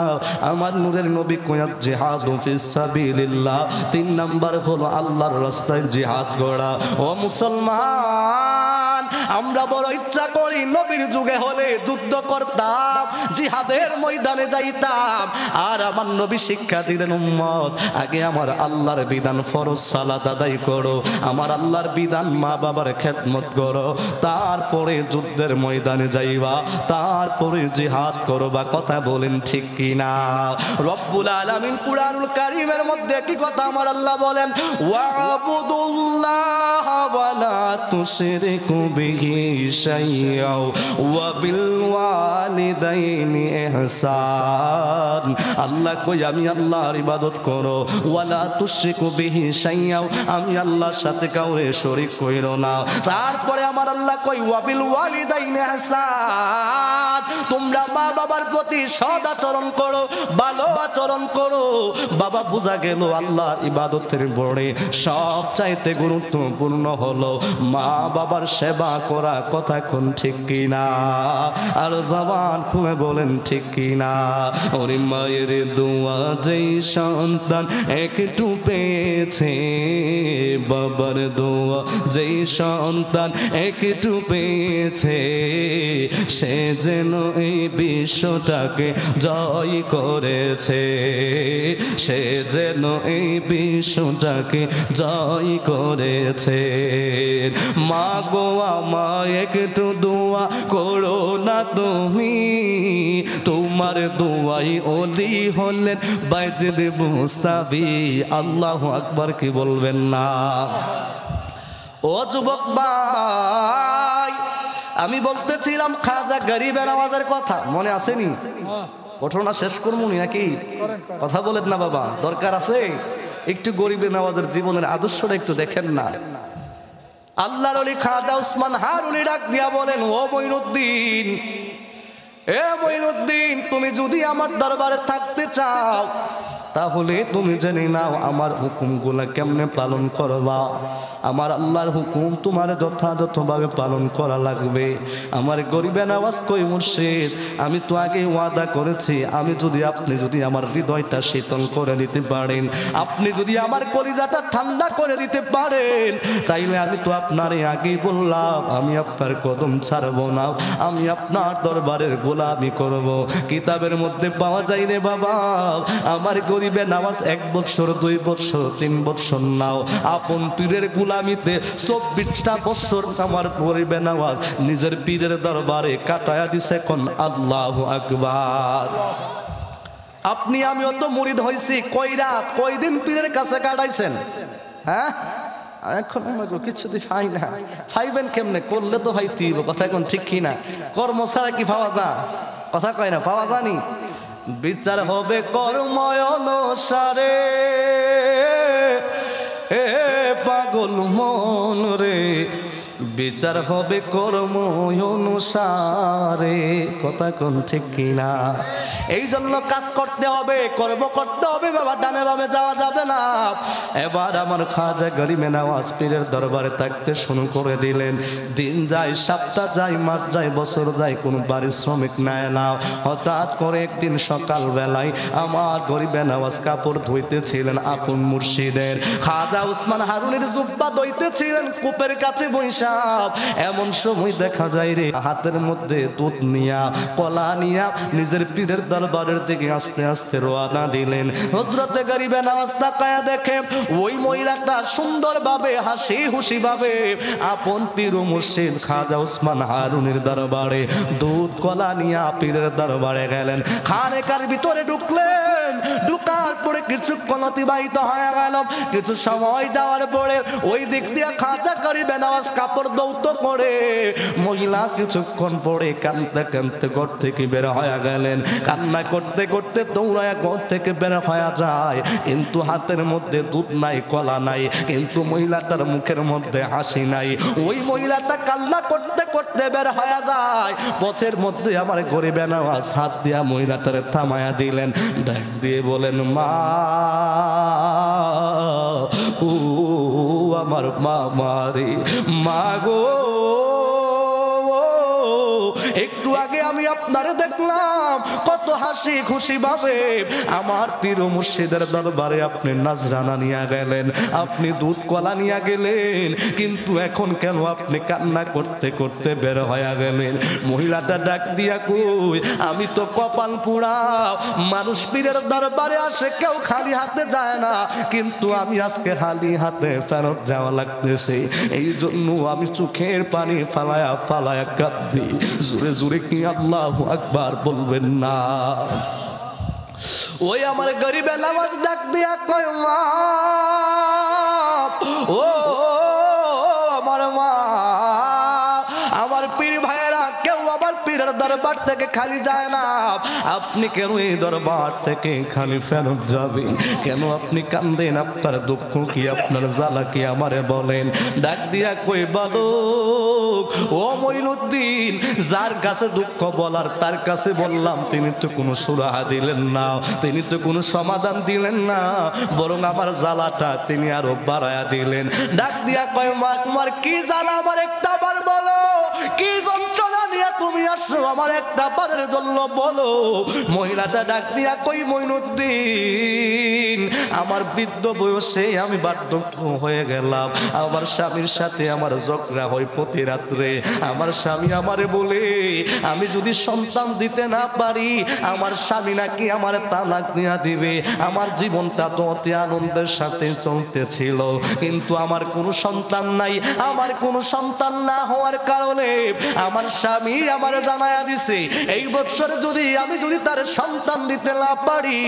আমার নূরের নবী কয় জিহাদু ফিস সাবিলিল্লাহ, তিন নাম্বার হলো আল্লাহর রাস্তায় জিহাদ করা। ও মুসলমান, আমরা বড় ইচ্ছা করি নবীর যুগে হলে যুদ্ধ করতাম, জিহাদের ময়দানে যাইতাম। আর আমার নবী শিক্ষা দিলেন উম্মত আগে আমার আল্লাহর বিধান ফরজ সালাত আদায় করো, আমার আল্লাহর বিধান মা বাবার খেদমত করো, তারপরে যুদ্ধের ময়দানে যাইবা, তারপরে জিহাদ করবা। কথা বলেন ঠিক কিনা? রব্বুল আলামিন কুরআনুল কারীমের মধ্যে কি কথা আমার আল্লাহ বলেন ওয়াবুদুল্লাহ ওয়ালা তুশরিকু বিহি শাইআ ওয়া বিল ওয়ালিদাইনি ইহসান। আল্লাহ কই আমি আল্লাহর ইবাদত করো, ওয়ালা তুশরিকু বিহি শাইআ, আমি আল্লাহর সাথে কাউরে শরীক কইরো না। তারপরে আমার আল্লাহ কই ওয়া বিল ওয়ালিদাইনি ইহসান, তোমরা মা বাবার প্রতি সদ আচরণ করো, ভালো আচরণ করো। বাবা বোঝা গেল আল্লাহর ইবাদতের পরে সবচাইতে গুরুত্বপূর্ণ হলো মা বাবার সেবা করা। কথা কোন ঠিক কিনা? আর জবান খুলে বলেন ঠিক কিনা? ওরে মায়ের দোয়া যেই সন্তান একটু পেয়েছে, বাবার দোয়া যেই সন্তান একটু পেয়েছে, সে যেন এই বিশ্বটাকে জয় করেছে, সে যেন এই বিশ্বটাকে জয় করেছে। মা গো আমায় একটু দোয়া করো না তুমি, তোমার দোয়াই ওলি হলেন বাইজিদ বুস্তামি। আল্লাহু আকবার কি বলবেন না? ও যুবক ভাই, আমি বলতেছিলাম খাজা গরিবের আওয়াজের কথা মনে আসেনি? ঘটনা শেষ করবো নাকি? কথা বলেন না বাবা, দরকার আছে একটু গরিবের নওয়াজের জীবনের আদর্শটা একটু দেখেন না। আল্লাহর ওলি খাজা উসমান হারুনি ডাক দিয়া বলেন ও মঈনুদ্দিন, এ মঈনুদ্দিন, তুমি যদি আমার দরবারে থাকতে চাও তাহলে তুমি জেনে নাও আমার হুকুমগুলা কেমনে পালন করবা। আমার আল্লাহর হুকুম তোমার যথাযথভাবে পালন করা লাগবে। আমার গরিবে নওয়াজ কই মুর্শিদ, আমি তো আগে ওয়াদা করেছি, আমি যদি আপনি যদি আমার হৃদয়টা শীতল করে দিতে পারেন, আপনি যদি আমার কলিজাটা ঠান্ডা করে দিতে পারেন, তাইলে আমি তো আপনারে আগেই বললাম আমি আপনার কদম ছাড়ব না, আমি আপনার দরবারের গোলামি করব। কিতাবের মধ্যে পাওয়া যায় রে বাবা, আমার গরিবে নামাজ 1 বছর 2 বছর 3 বছর নাও, আপন পীরের গোলামিতে 24টা বছর আমার গরিবে নামাজ নিজের পীরের দরবারে কাটায়া দিছে। কোন আল্লাহু আকবার। আপনি আমি অত মুরিদ হইছি, কই রাত কই দিন পীরের কাছে কাটাইছেন? হ্যাঁ, এখন আমাকে কিছু পাই না, পাইবেন কেমনে? করলে তো ভাই তুই কথা এখন ঠিক কি না? কর্ম ছাড়া কি পাওয়া যায়? কথা কয় না, পাওয়া যায়নি। বিচার হবে কর্ম অনুসারে, হে পাগল মন রে, বিচার হবে কর্ম অনুসারে। কথা কোন ঠিক কিনা? এই জন্য কাজ করতে হবে, কর্ম করতে হবে বাবা, ডানে বামে যাওয়া যাবে না। এবার আমার খাজা গরিবে নওয়াজ পীরের দরবারে থাকতে শুরু করে দিলেন। দিন যায়, সপ্তাহ যায়, মাস যায়, বছর যায়, কোনো পারিশ্রমিক নেয় না। হঠাৎ করে একদিন সকাল বেলায় আমার গরিবে নওয়াজ কাপড় ধুইতেছিলেন আপন মুর্শিদের খাজা উসমান হারুনের জুব্বা ধুইতেছিলেন কূপের কাছে বৈশা। এমন সময় দেখা যায় রে হাতের মধ্যে দুধ নিয়া কলা নিয়া নিজের পীরের দরবারের দিকে আস্তে আস্তে রওনা দিলেন। হযরতে গরিবে নওয়াজ তাকায়া দেখে ওই মহিলাটা সুন্দরভাবে হাসি খুশি ভাবে আপন পীর ও মুর্শিদ খাজা উসমান হারুনের দরবারে দুধ কলা নিয়া পীরের দরবারে গেলেন। খানেকার ভিতরে ঢুকলেন, ঢুকার পরে কিছুক্ষণ অতিবাহিত হয়ে গেল। কিছু সময় যাওয়ার পরে ওই দিক দিয়ে খাজা গরিবে নওয়াজ কাপড় কাপড় দৌত করে মহিলা কিছুক্ষণ পরে কাঁদতে কাঁদতে ঘর থেকে বের হয়ে গেলেন। কান্না করতে করতে দৌড়ায় ঘর থেকে বের হয়ে যায়, কিন্তু হাতের মধ্যে দুধ নাই, কলা নাই, কিন্তু মহিলাটার মুখের মধ্যে হাসি নাই। ওই মহিলাটা কান্না করতে করতে বের হয়ে যায়। পথের মধ্যে আমার গরিবে নওয়াজ হাত দিয়া মহিলাটারে থামায়া দিলেন, ডাক দিয়ে বলেন, মা, ও আমার মা, মারে মা গো, একটু আগে আমি আপনারে দেখলাম কত হাসি খুশি ভাবে আমার পীর মুর্শিদের দরবারে আপনি নাজরানা নিয়ে গেলেন, আপনি দুধ কলা নিয়ে গেলেন, কিন্তু এখন কেন আপনি কান্না করতে করতে বের হয়ে গেলেন? মহিলাটা ডাক দিয়া কই, আমি তো কপাল পোড়া মানুষ, পীরের দরবারে আসে কেউ খালি হাতে যায় না, কিন্তু আমি আজকে খালি হাতে ফেরত যাওয়া লাগতেছে, এই জন্য আমি চোখের পানি ফালায়া ফালায়া কাঁদি। জোরে জোরে কি আল্লাহু আকবার বলবেন না? ওই আমার গরিবের আওয়াজ ডাক দিয়া কয়, মা, ও আমার মা, আমার পীর ভাইয়েরা কেউ আবার পীরের দরবার থেকে খালি যায় না, আপনি কেন এই দরবার থেকে খালি ফেরত যাবেন? কেন আপনি কান্দেন? আপনার দুঃখ কি, আপনার জ্বালা কি আমারে বলেন। ডাক দিয়া কই, বালক ও মঈনুদ্দিন, যার কাছে দুঃখ বলার তার কাছে বললাম, তিনি তো কোনো সুরাহা দিলেন না, তিনি তো কোনো সমাধান দিলেন না, বরং আমার জ্বালাটা তিনি আরো বাড়ায়া দিলেন। ডাক দিয়া কয়, মা, তোমার কি জ্বালা আমার একটা বার বলো, কি যন্ত্রণা নিয়ে তুমি আসছো আমার একটা বারের জন্য বলো। মহিলাটা ডাক দিয়া কই, মঈনুদ্দিন, আমার বৃদ্ধ বয়সে আমি বার্ধক্য হয়ে গেলাম, আমার স্বামীর সাথে আমার ঝগড়া হয় প্রতি রাত্রে, আমার স্বামী আমারে বলে আমি যদি সন্তান দিতে না পারি আমার স্বামী নাকি আমার তালাক দিয়া দিবে। আমার জীবনটা তো অতি আনন্দের সাথে চলতেছিল, কিন্তু আমার কোনো সন্তান নাই, আমার কোনো সন্তান না হওয়ার কারণে আমার স্বামী আমারে জানায়া দিছে এই বছরে আমি যদি তার সন্তান দিতে না পারি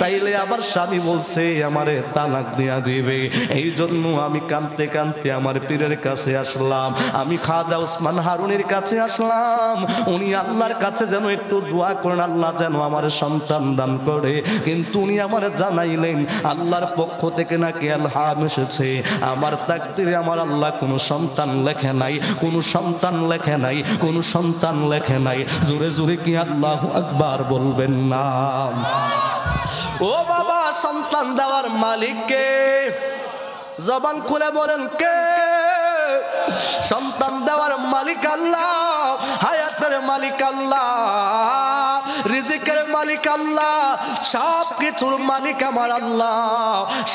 তাইলে আমার স্বামী বলছে আমারে তালাক দিয়া দিবে। এই জন্য আমি কাঁদতে কাঁদতে আমার পীরের কাছে আসলাম, আমি খাজা ওসমান হারুনের কাছে আসলাম, উনি আল্লাহর কাছে যেন একটু দোয়া করেন, আল্লাহ যেন আমার সন্তান দান করে। কিন্তু উনি আমার জানাইলেন আল্লাহর পক্ষ থেকে নাকি ইলহাম এসেছে, আমার তাকদীরে আমার আল্লাহ কোনো সন্তান লেখে নাই, কোনো সন্তান লেখে নাই, কোনো সন্তান লেখে নাই। জোরে জোরে কি আল্লাহু আকবার বলবেন না? ও বাবা, সন্তান দেওয়ার মালিক কে? জবান খুলে বলেন কে? সন্তান দেওয়ার মালিক আল্লাহ, হায়াতের মালিক আল্লাহ, রিজিকের মালিক আল্লাহ, সব কিছুর মালিক আমার আল্লাহ।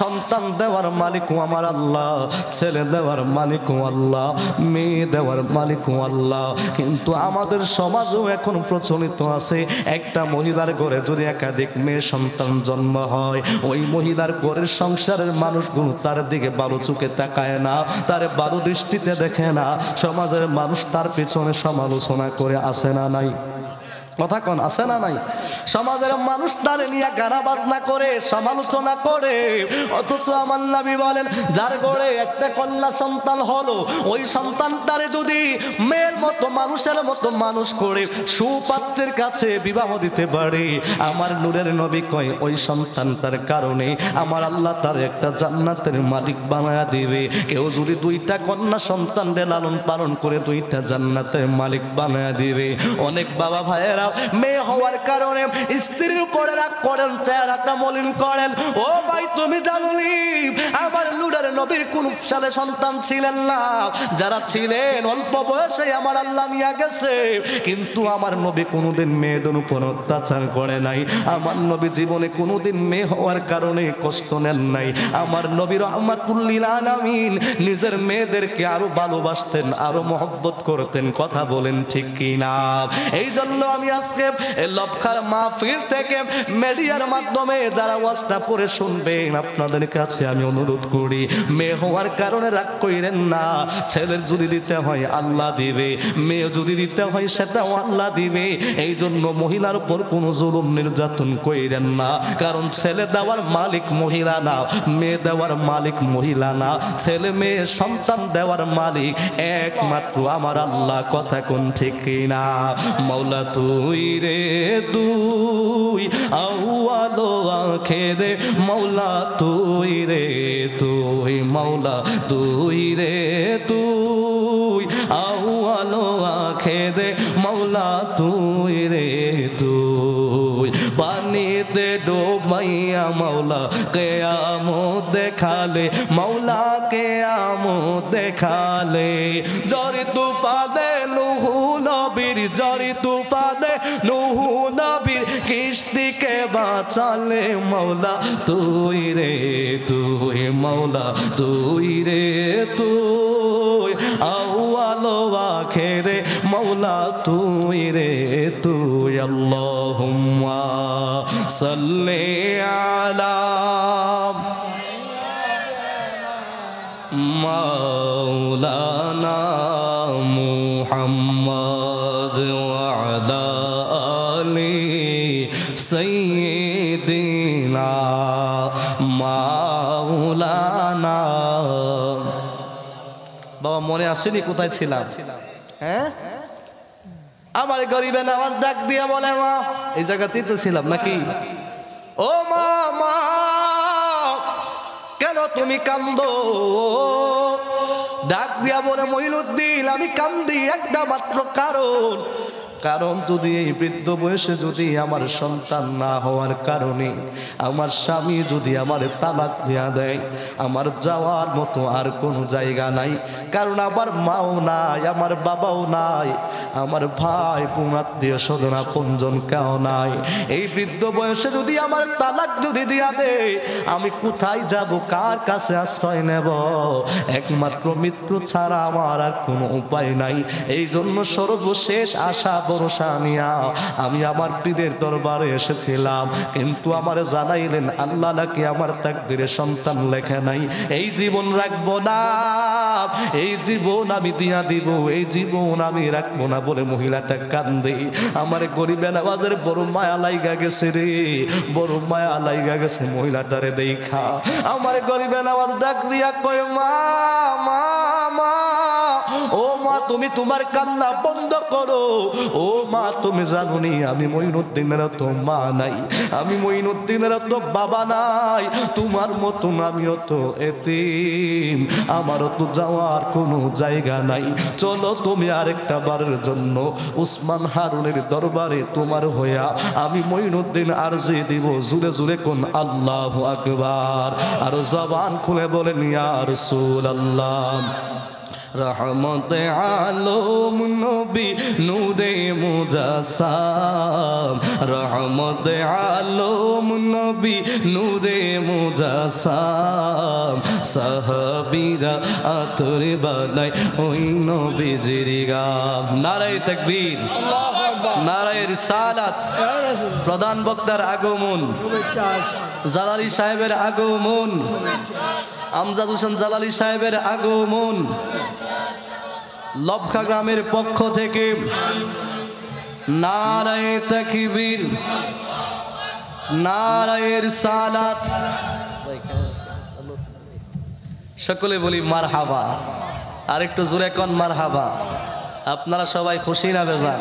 সন্তান দেওয়ার মালিকও আমার আল্লাহ, ছেলে দেওয়ার মালিকও আল্লাহ, মেয়ে দেওয়ার মালিকও আল্লাহ। কিন্তু আমাদের সমাজও এখন প্রচলিত আছে, একটা মহিলার ঘরে যদি একাধিক মেয়ে সন্তান জন্ম হয়, ওই মহিলার ঘরের সংসারের মানুষগুলো তার দিকে ভালো চোখে তাকায় না, তার ভালো দৃষ্টিতে দেখে না। সমাজের মানুষ তার পিছনে সমালোচনা করে, আসে না নাই? কথা কোন আছে না নাই? সমাজের মানুষ তার নিয়ে গানা বাজনা করে, সমালোচনা করে। অথচ আমার নবী বলেন, যার ঘরে একটা কন্যা সন্তান হলো, ওই সন্তানটারে যদি মেয়ের মতো মানুষের মতো মানুষ করে সুপাত্রের কাছে বিবাহ দিতে পারে, আমার নূরের নবী কয় ওই সন্তানটার কারণে আমার আল্লাহ তার একটা জান্নাতের মালিক বানায়া দিবে। কেউ যদি দুইটা কন্যা সন্তানকে লালন পালন করে দুইটা জান্নাতের মালিক বানায়া দিবে। অনেক বাবা ভাইয়েরা মেয়ে হওয়ার কারণে স্ত্রীর উপরে রাগ করেন, চেহারাটা মলিন করেন। ও ভাই, তুমি জানোনি আমার নূরের নবীর কোন সালে সন্তান ছিলেন না? যারা ছিলেন অল্প বয়সে আমার আল্লাহ নিয়ে গেছে, কিন্তু আমার নবী কোনোদিন মেয়েদের উপর অত্যাচার করে নাই। আমার নবী জীবনে কোনোদিন মেয়ে হওয়ার কারণে কষ্ট নেন নাই। আমার নবী রাহমাতুল লিল আলামিন নিজের মেয়েদেরকে আরো ভালোবাসতেন, আরো মহব্বত করতেন। কথা বলেন ঠিক কিনা? এই জন্য আমি আজকে এই লবখার মাহফিল থেকে মিডিয়ার মাধ্যমে যারা ওয়াজটা পড়ে শুনবেন, আপনাদের কাছে আমি অনুরোধ করি, মেয়ে হওয়ার কারণে রাগ কইরেন না। ছেলের যদি দিতে হয় আল্লাহ দিবে, মেয়ে যদি দিতে হয় সেটাও আল্লাহ দিবে। এই জন্য মহিলার উপর কোনো জুলুম নির্যাতন কইরেন না, কারণ ছেলে দেওয়ার মালিক মহিলা না, মেয়ে দেওয়ার মালিক মহিলা না, ছেলে মেয়ে সন্তান দেওয়ার মালিক একমাত্র আমার আল্লাহ। কথা কোন ঠিক না? মাওলা তুই রে তুই আউয়ালো আখেরে, মাওলা তুই রে তুই, মাওলা তুই রে তুই আউয়ালো আখেরে, মাওলা তুই রে তুই। পানিতে ডোবাইয়া মাওলা কিয়ামত দেখালে, মাওলা কিয়ামত দেখালে। জরি তুফানে নূহ নবীর, জরি তুফানে নূহ নবীর কিস্তিকে বাঁচালে, মাওলা তুই রে তুই, মাওলা তুই রে তুই আউয়ালো আখেরে, মাওলা তুই রে তুই। আল্লাহুম্মা সাল্লি আলা মাওলানা মুহাম্মদ ওয়া আলা আলি সাইয়্যিদিনা মাওলানা। বাবা মনে আসেনি কোথায় ছিলাম? হ্যাঁ, আমার গরিবের আওয়াজ ডাক দিয়া বলে মা, এই জায়গাতেই তো ছিলাম নাকি? ও মা, মা কেন তুমি কান্দো? ডাক দিয়া বলে মঈনুদ্দিন, আমি কান্দি একটা মাত্র কারণ, কারণ যদি এই বৃদ্ধ বয়সে যদি আমার সন্তান না হওয়ার কারণে আমার স্বামী যদি আমার তালাক দিয়া দেয়, আমার যাওয়ার মতো আর কোনো জায়গা নাই। কারণ আমার মাও নাই, আমার বাবাও নাই, আমার ভাই বোন আত্মীয় স্বজন আপনজন কেউ নাই। এই বৃদ্ধ বয়সে যদি আমার তালাক যদি দিয়া দেয়, আমি কোথায় যাব, কার কাছে আশ্রয় নেব? একমাত্র মৃত্যু ছাড়া আমার আর কোনো উপায় নাই। এই জন্য সর্বশেষ আশা ভরসা নিয়া আমি আমার পীরের দরবারে এসেছিলাম, কিন্তু আমার জানাইলেন আল্লাহ নাকি আমার তাকদিরে সন্তান লেখে নাই। এই জীবন রাখবো না, এই জীবন আমি দিয়া দিব, এই জীবন আমি রাখবো না বলে মহিলাটা কান্দে। আমার গরিবের আওয়াজের বড় মায়া লাইগা গেছে রে, বড় মায়া লাইগা গেছে মহিলাটারে দেখা। আমার গরিবের আওয়াজ ডাক দিয়া কয় মা, মা, মা, ও মা তুমি তোমার কান্না বন্ধ করো। ও মা তুমি জানো নি আমি মঈনুদ্দিনের তো মা নাই, আমি মঈনুদ্দিনের তো বাবা নাই, তোমার মতন আমিও তো এতিম, আমারও তো যাওয়ার কোনো জায়গা নাই। চলো তুমি আরেকটা বারের জন্য উসমান হারুনের দরবারে তোমার হইয়া আমি মঈনুদ্দিন আরজি দিব। জুড়ে জুড়ে কোন আল্লাহু আকবার, আর জবান খুলে বলেন ইয়া রাসূলুল্লাহ। রহমতে আলম নবী নূরে মুজাসসাম, রহমতে আলম নবী নূরে মুজাসসাম, সাহাবীরা আতর বানায় ওই নবীজির গাম। নারায়ে তাকবীর, নারায়ে রিসালাত। প্রধান বক্তার আগমন, জালালি সাহেবের আগমন, আমজাদ হোসেন জালালি সাহেবের আগমন, লবখা গ্রামের পক্ষ থেকে নারায়ে তাকবীর, নারায়ে রিসালাত। সকলে বলি মারহাবা, আর একটু জোরে কোন মারহাবা। আপনারা সবাই খুশি না বেজান?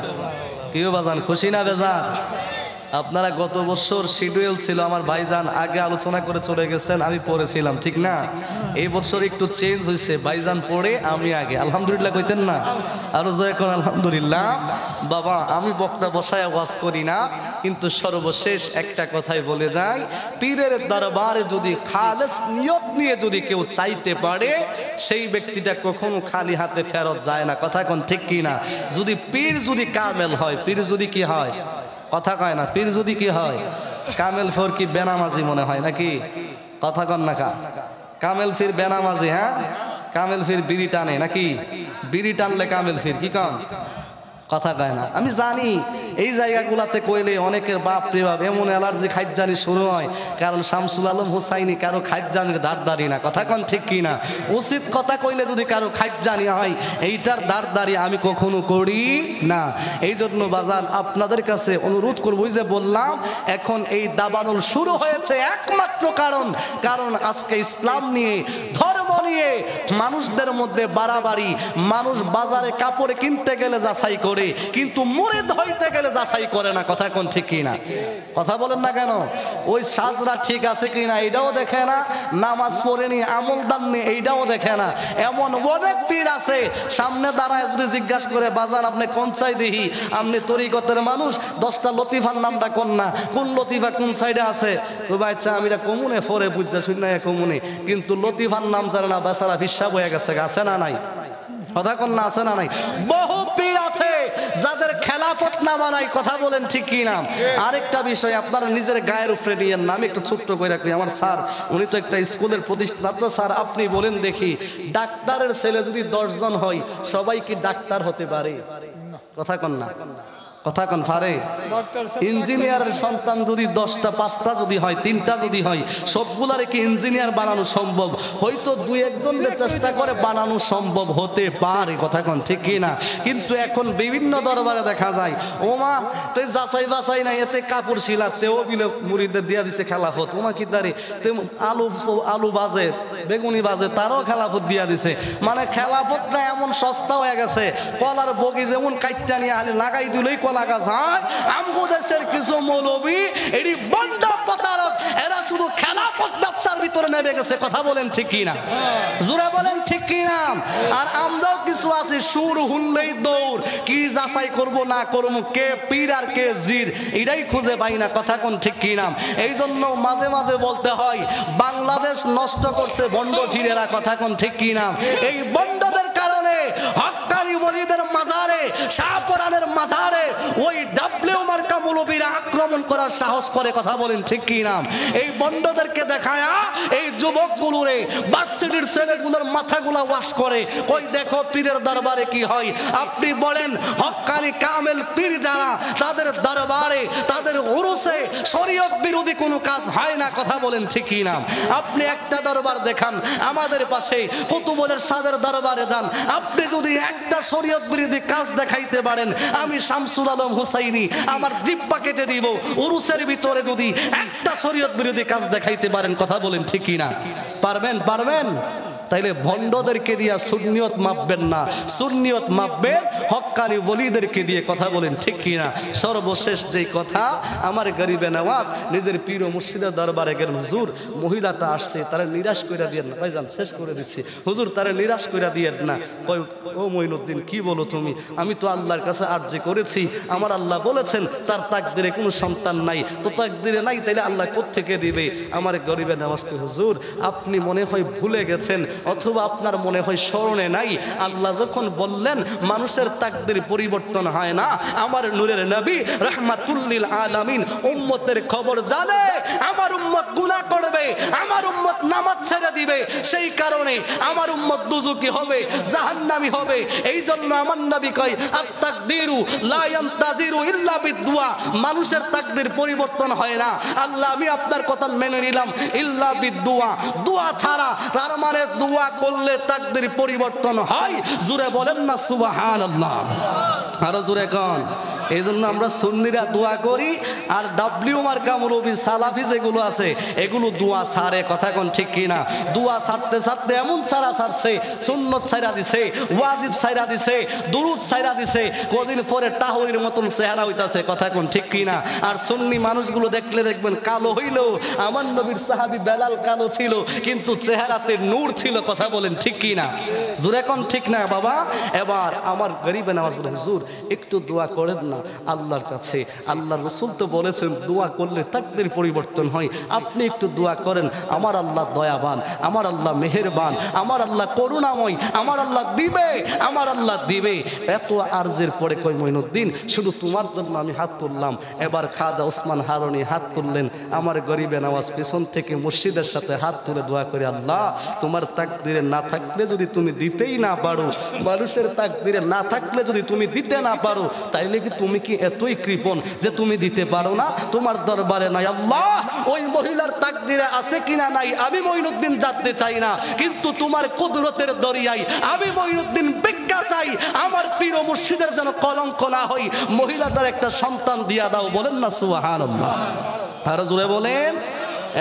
কেউ বাজান খুশি না বেজান? আপনারা গত বছর শিডিউল ছিল আমার ভাইজান আগে আলোচনা করে চলে গেছেন, আমি পড়েছিলাম ঠিক না? এই বছর একটু চেঞ্জ হয়েছে, ভাইজান পড়ে আমি আগে। আলহামদুলিল্লাহ কইতেন না? আরো জয় কোন আলহামদুলিল্লাহ। বাবা আমি বক্তা বসায় ওয়াজ করি না, কিন্তু সর্বশেষ একটা কথাই বলে যাই, পীরের দরবারে যদি খালেস নিয়ত নিয়ে যদি কেউ চাইতে পারে, সেই ব্যক্তিটা কখনো খালি হাতে ফেরত যায় না। কথা কোন ঠিক কি না? যদি পীর যদি কামেল হয়, পীর যদি কি হয়, কথা কয় না, পীর যদি কি হয় কামেল, ফোর কি বেনামাজি মনে হয় নাকি? কথা কন না কা? কামেল ফির বেনামাজি, হ্যাঁ কামেল ফির বিড়ি টানে নাকি? বিড়ি টানলে কামেল ফির কি কন? কথা কয় না। আমি জানি এই জায়গাগুলাতে কইলে অনেকের বাপ রে বাপ এমন অ্যালার্জি খাইজানি শুরু হয়, কারণ শামসুল আলম হুসাইনি কারো খাইজানির দাঁড়দারি না। কথা কন ঠিক কিনা? উচিত কথা কইলে যদি কারো খাইজানি হয় এইটার দাঁড়দারি আমি কখনো করি না। এই জন্য বাজান আপনাদের কাছে অনুরোধ করবো, যে বললাম এখন এই দাবানল শুরু হয়েছে একমাত্র কারণ আজকে ইসলাম নিয়ে, ধর্ম নিয়ে মানুষদের মধ্যে বাড়াবাড়ি। মানুষ বাজারে কাপড় কিনতে গেলে যাচাই করে, কিন্তু মুরিদ হইতে গেলে যাচাই করে না। কথা কোন ঠিক কিনা? কথা বলেন না কেন? ওই সাজরা ঠিক আছে কিনা এইটাও দেখে না, নামাজ পড়েনি আমলদার নেই এইটাও দেখে না। এমন অনেক পীর আছে সামনে দাঁড়ায় যদি জিজ্ঞাসা করে বাজান আপনি কোন চাই দেখি, আপনি তরিকতের মানুষ 10টা লতিফার নামটা কোন না, কোন লতিফা কোন সাইডে আছে, তো বাচ্চা আমি কমুনে পরে বুঝতে শুনি না কমুনে, কিন্তু লতিফার নাম জানে না, বেচারা হিসাব হয়ে গেছে। আছে না নাই? কথা কোন না? আছে না নাই? বহু পীর আছে যাদের খেলাফত নামা নাই। কথা বলেন ঠিক কি না? আরেকটা বিষয় আপনারা নিজের গায়ের উপরে নিয়ে নাম একটু ছোট্ট করে রাখি। আমার স্যার উনি তো একটা স্কুলের প্রতিষ্ঠাতা, স্যার আপনি বলেন দেখি, ডাক্তারের ছেলে যদি 10 জন হয় সবাই কি ডাক্তার হতে পারে? কথা কোন না? কথা কোন পারে? ইঞ্জিনিয়ারের সন্তান যদি 10টা 5টা যদি হয়, 3টা যদি হয়, সবগুলারে কি ইঞ্জিনিয়ার বানানো সম্ভব? হয়তো 2-1 জন চেষ্টা করে বানানো সম্ভব হতে পারে। কথা কোন ঠিক কি না? কিন্তু এখন বিভিন্ন দরবারে দেখা যায় ওমা তুই যাচাই বাছাই নাই, এতে কাপড় শিলাতেও বিলে মুরিদদের দিয়া দিছে খেলাফত। ওমা কি দাঁড়ি আলু বাজে বেগুনি বাজে তারও খেলাফত দিয়া দিছে। মানে খেলাফতটা এমন সস্তা হয়ে গেছে, কলার বগি যেমন কাইটটা নিয়ে আলে লাগাই দিলেই কলা গাছ হয়। আমগো দেশের কিছু মৌলবী এটি বন্ধ প্রতারক, এরা শুধু খেলাফত ব্যবসার ভিতরে নেমে গেছে। কথা বলেন ঠিক কি না? জোরে বলেন ঠিক কি না? আর আমরাও কিছু আছি সুর হুনলেই দৌড়, কি যাচাই করব না করব, কে পীর আর কে জির এটাই খুঁজে পাই না। কথা কোন ঠিক কি না? এই জন্য মাঝে মাঝে বলতে হয় বাংলাদেশ নষ্ট করছে বন্ড ফিরেরা। কথা কোন ঠিক কি না? এই বন্ডদের কারণে হক্কানি ওলিদের মাজারে, শাহপুরানের মাজারে ওই ডাবলিউ মার্কা মৌলবীরা আক্রমণ করার সাহস করে। কথা বলেন ঠিক কি না? এই বন্ডদেরকে দেখায়া এই যুবকগুলোরে ভার্সিটির ছেলেগুলোর মাথাগুলা ওয়াশ করে, কই দেখো পীরের দরবারে কি হয়। আপনি বলেন হক্কানি কামেল পীর যারা, তাদের দরবারে তাদের উরুসে শরীয়ত বিরোধী কোনো কাজ হয় না। কথা বলেন ঠিক কি না? আপনি একটা দরবার দেখান আমাদের পাশে কুতুবুলের সাদের দরবারে যান, আপনি যদি একটা শরীয়ত বিরোধী কাজ দেখাইতে পারেন, আমি শামসুল আলম হুসাইনি আমার জিহ্বা কেটে দিব। উরুসের ভিতরে যদি একটা শরীয়ত বিরোধী কাজ দেখাইতে পারেন, কথা বলেন ঠিক কি না? পারবেন? পারবেন? তাইলে ভণ্ডদেরকে দিয়া সুন্নিয়ত মাপবেন না, সুন্নিয়ত মাপবেন হক্কানি ওলিদেরকে দিয়ে। কথা বলেন ঠিক কিনা? সর্বশেষ যেই কথা, আমার গরিবে নওয়াজ নিজের পীর ও মুর্শিদের দরবারে গেলেন, হুজুর মহিলাটা আসছে তারা নিরাশ করে দিয়েন না। ভাইজান শেষ করে দিচ্ছি, হুজুর তারা নিরাশ করে দিয়েন না। কই ও মঈনুদ্দিন কি বলো তুমি? আমি তো আল্লাহর কাছে আরজি করেছি, আমার আল্লাহ বলেছেন তার তাকদিরে কোনো সন্তান নাই, তো তাকদিরে নাই তাইলে আল্লাহ কোত্থেকে দিবে? আমার গরিবে নওয়াজকে, হুজুর আপনি মনে হয় ভুলে গেছেন, অথবা আপনার মনে হয় স্মরণে নাই। আল্লাহ যখন বললেন মানুষের তাকদীর পরিবর্তন হয় না, আমার নূরের নবী রাহমাতুল লিল আলামিন উম্মতের খবর জানে। আমার উম্মত গুনাহ করবে, আমার উম্মত নামাজ ছেড়ে দিবে, সেই কারণে আমার উম্মত দুজুকি হবে, জাহান্নামী হবে। এই জন্য আমার নবী কয় আত-তাকদীরু লা ইয়ানতাজিরু ইল্লা বিদ-দুআ, মানুষের তাকদীর পরিবর্তন হয় না। আল্লাহ আমি আপনার কথা মেনে নিলাম, ইল্লা বিদ-দুআ, দোয়া ছাড়া। তার মানে দোয়া করলে তাকদীর পরিবর্তন হয়। জোরে বলেন না সুবহানাল্লাহ? আরো জোরে কোন? এই জন্য আমরা সুন্নিরা দোয়া করি, আর ডাবলিউ মার্কা মৌলবী সালাফি যেগুলো আছে এগুলো দোয়া ছাড়ে। কথা কোন ঠিক কিনা? দোয়া ছাড়তে ছাড়তে এমন ছাড়া ছাড়ছে, সুন্নত ছাইরা দিছে, ওয়াজিব ছাইরা দিছে, দুরুদ ছাইরা দিছে, কদিন পরে তাহরির মতন চেহারা হইতাছে। কথা কোন ঠিক কিনা? আর সুন্নি মানুষগুলো দেখলে দেখবেন কালো হইল, আমার নবীর সাহাবী বেলাল কালো ছিল কিন্তু চেহারাতে নূর ছিল। কথা বলেন ঠিক কিনা? জোরে কোন ঠিক না বাবা? এবার আমার গরিবে নওয়াজ বলে, হুজুর একটু দোয়া করেন না, না আল্লাহর কাছে। আল্লাহর রাসূল তো বলেছেন দোয়া করলে তাকদীর পরিবর্তন হয়। আপনি একটু দোয়া করেন, আমার আল্লাহ দয়াবান, আমার আল্লাহ মেহেরবান, আমার আল্লাহ করুণাময়, আমার আল্লাহ দিবে, আমার আল্লাহ দিবে। এত আরজের পরে কই মঈনুদ্দিন শুধু তোমার জন্য আমি হাত তুললাম। এবার খাজা ওসমান হারুনি হাত তুললেন। আমার গরিবে নওয়াজ পেছন থেকে মসজিদের সাথে হাত তুলে দোয়া করে, আল্লাহ তোমার তাকদিরে না থাকলে যদি তুমি দিতেই না পারো, মানুষের তাকদিরে না থাকলে যদি তুমি দিতে না পারো, তাইলে কি তুমি কি এতই কৃপণ যে তুমি দিতে পারো না? তোমার দরবারে নাই আল্লাহ ওই মহিলার তাকদিরে আছে কিনা নাই আমি মঈনুদ্দিন জানতে চাই না, কিন্তু তোমার কুদরতের দরিয়ায় আমি মঈনুদ্দিন ভিক্ষা চাই, আমার পীর ও মুর্শিদের যেন কলঙ্ক না হয়। মহিলাটার একটা সন্তান দিয়া দাও, বলেন না সুবহানাল্লাহ। আর জোরে বলেন।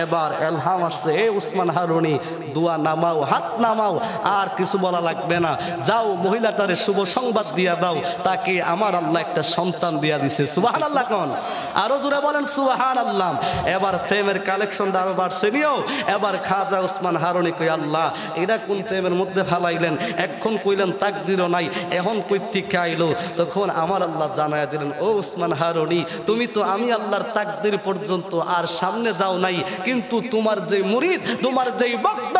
এবার এলহাম আসছে, এ উসমান হারুনি দোয়া নামাও, হাত নামাও, আর কিছু বলা লাগবে না, যাও মহিলাটারে শুভ সংবাদ দিয়া দাও, তাকে আমার আল্লাহ একটা সন্তান দিয়া দিছে। সুবহানাল্লাহ কোন, আরো জোরে বলেন সুবহানাল্লাহ। এবার প্রেমের কালেকশনটা আরো বাড়ছে নিও। এবার খাজা উসমান হারুনি কই, আল্লাহ এটা কোন প্রেমের মধ্যে ফালাইলেন? এখন কইলেন তাকদিরও নাই, এখন কই থেকে আইলো? তখন আমার আল্লাহ জানায়া দিলেন, ও উসমান হারুনি তুমি তো আমি আল্লাহর তাকদির পর্যন্ত আর সামনে যাও নাই, কিন্তু তোমার যে মুরিদ, তোমার যে ভক্ত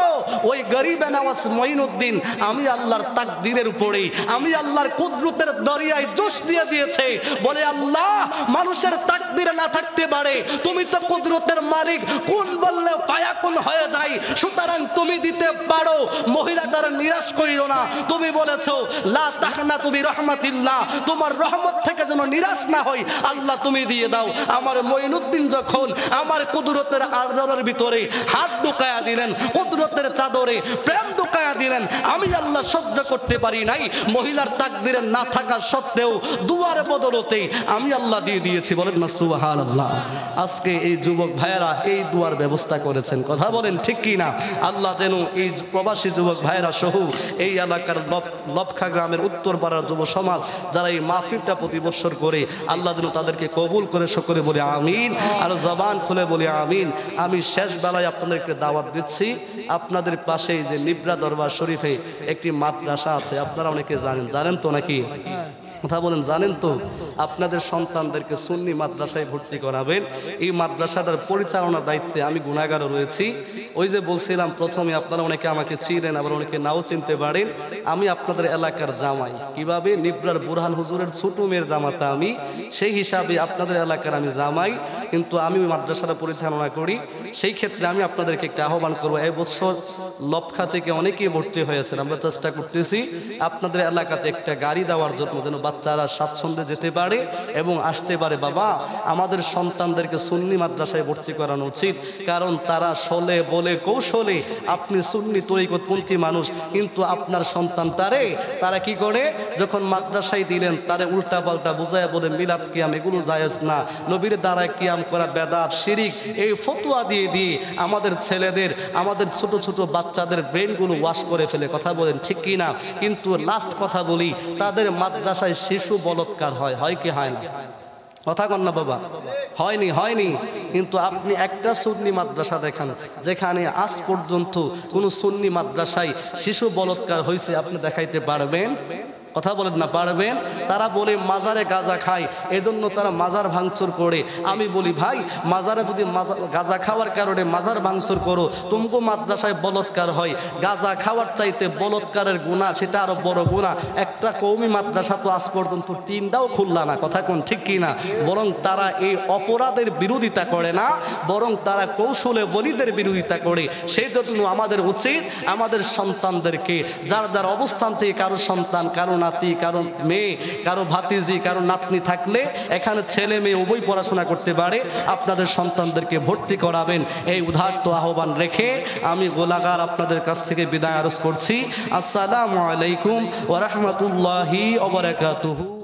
ওই গরিবে নওয়াজ মঈনুদ্দিন আমি আল্লাহর তাকদীরের উপরে, আমি আল্লাহর কুদরতের দরিয়ায় জোশ দিয়ে দিয়েছে। বলে আল্লাহ মানুষের তাকদীরে না থাকতে পারে, তুমি তো কুদরতের মালিক, কোন বললে ফায়াকুন হয়ে যায়, সুতরাং তুমি দিতে পারো। মহিলাটার নিরাশ কইরো না, তুমি বলেছো লা তাহনাতু বিরহমাতিল্লাহ, তোমার রহমত থেকে যেন নিরাশ না হই, আল্লাহ তুমি দিয়ে দাও। আমার মঈনুদ্দিন যখন আমার কুদরতের আদরের ভিতরে হাত ঢুকায়া দিলেন, কুদরতের চাদরে প্রেম ঢুকায়া দিলেন, আমি আল্লাহ সহ্য করতে পারি নাই। মহিলার তাকদিরে না থাকা সত্ত্বেও দুয়ার বদলতে আমি আল্লাহ দিয়ে দিয়েছি, বলেন না সুবহানাল্লাহ। আজকে এই যুবক ভাইয়েরা এই দুয়ার ব্যবস্থা করেছেন, কথা বলেন ঠিক কি না? আল্লাহ যেন এই প্রবাসী যুবক ভাইয়েরা সহ এই এলাকার লবখা গ্রামের উত্তর পাড়ার যুব সমাজ যারা এই মাহফিলটা প্রতি বছর করে, আল্লাহ যেন তাদেরকে কবুল করে সকলে বলে আমিন, আর জবান খুলে বলে আমিন। আমি শেষ বেলায় আপনাদেরকে দাওয়াত দিচ্ছি, আপনাদের পাশেই যে নিব্রা দরবার শরীফে একটি মাদ্রাসা আছে, আপনারা অনেকে জানেন তো নাকি? কথা বলেন, জানেন তো? আপনাদের সন্তানদেরকে সুন্নি মাদ্রাসায় ভর্তি করাবেন। এই মাদ্রাসাটার পরিচালনার দায়িত্বে আমি গুনাহগারও রয়েছি। ওই যে বলছিলাম প্রথমে, আপনারা অনেকে আমাকে চিনেন, আবার অনেকে নাও চিনতে পারেন। আমি আপনাদের এলাকার জামাই, কিভাবে নিব্রার বুরহান হুজুরের ছোট মেয়ের জামাতা আমি, সেই হিসাবে আপনাদের এলাকার আমি জামাই, কিন্তু আমি ওই মাদ্রাসাটা পরিচালনা করি। সেই ক্ষেত্রে আমি আপনাদেরকে একটা আহ্বান করবো, এবছর লবখা থেকে অনেকেই ভর্তি হয়েছেন, আমরা চেষ্টা করতেছি আপনাদের এলাকাতে একটা গাড়ি দেওয়ার জন্য, যেন বাচ্চারা স্বাচ্ছন্দ্যে যেতে পারে এবং আসতে পারে। বাবা আমাদের সন্তানদেরকে সুন্নি মাদ্রাসায় ভর্তি করানো উচিত, কারণ তারা সলে বলে কৌশলে, আপনি সুন্নি তরিকতপন্থী মানুষ, কিন্তু আপনার সন্তান তারা কি করে, যখন মাদ্রাসায় দিলেন তারে উল্টা পাল্টা বুঝায় বলে মিলাদ কিয়াম এগুলো জায়েজ না, নবীর দ্বারা কিয়াম করা বেদাত শিরিক, এই ফতোয়া দিয়ে দিয়ে আমাদের ছেলেদের, আমাদের ছোট ছোট বাচ্চাদের ব্রেনগুলো ওয়াশ করে ফেলে, কথা বলেন ঠিক কি না? কিন্তু লাস্ট কথা বলি, তাদের মাদ্রাসায় শিশু বলৎকার হয় কি হয় না? কথা কন না বাবা, হয়নি। কিন্তু আপনি একটা সুন্নি মাদ্রাসা দেখান যেখানে আজ পর্যন্ত কোনো সুন্নি মাদ্রাসায় শিশু বলৎকার হয়েছে, আপনি দেখাইতে পারবেন? কথা বলেন না, পারবেন? তারা বলে মাজারে গাঁজা খায়, এজন্য তারা মাজার ভাঙচুর করে। আমি বলি ভাই, মাজারে যদি গাঁজা খাওয়ার কারণে মাজার ভাঙচুর করো, তুমকো মাদ্রাসায় বলৎকার হয়, গাঁজা খাওয়ার চাইতে বলৎকারের গুনাহ সেটা আরো বড় গুনাহ। একটা কওমি মাদ্রাসা তো আজ পর্যন্ত 3টাও খুললা না, কথা কোন ঠিক কি না? বরং তারা এই অপরাধের বিরোধিতা করে না, বরং তারা কৌশলে বলিদের বিরোধিতা করে। সেই জন্য আমাদের উচিত আমাদের সন্তানদেরকে যার যার অবস্থান থেকে, কারো সন্তান, কারো নাতি, কারো মেয়ে, কারো ভাতিজি, কারো নাতনি থাকলে এখানে ছেলে মেয়ে উভয় পড়াশোনা করতে পারে, আপনাদের সন্তানদেরকে ভর্তি করাবেন, এই উদাত্ত আহ্বান রেখে আমি গোলাগার আপনাদের কাছ থেকে বিদায় আরজ করছি। আসসালামু আলাইকুম ওয়া রাহমাতুল্লাহি ওয়া বারাকাতুহু।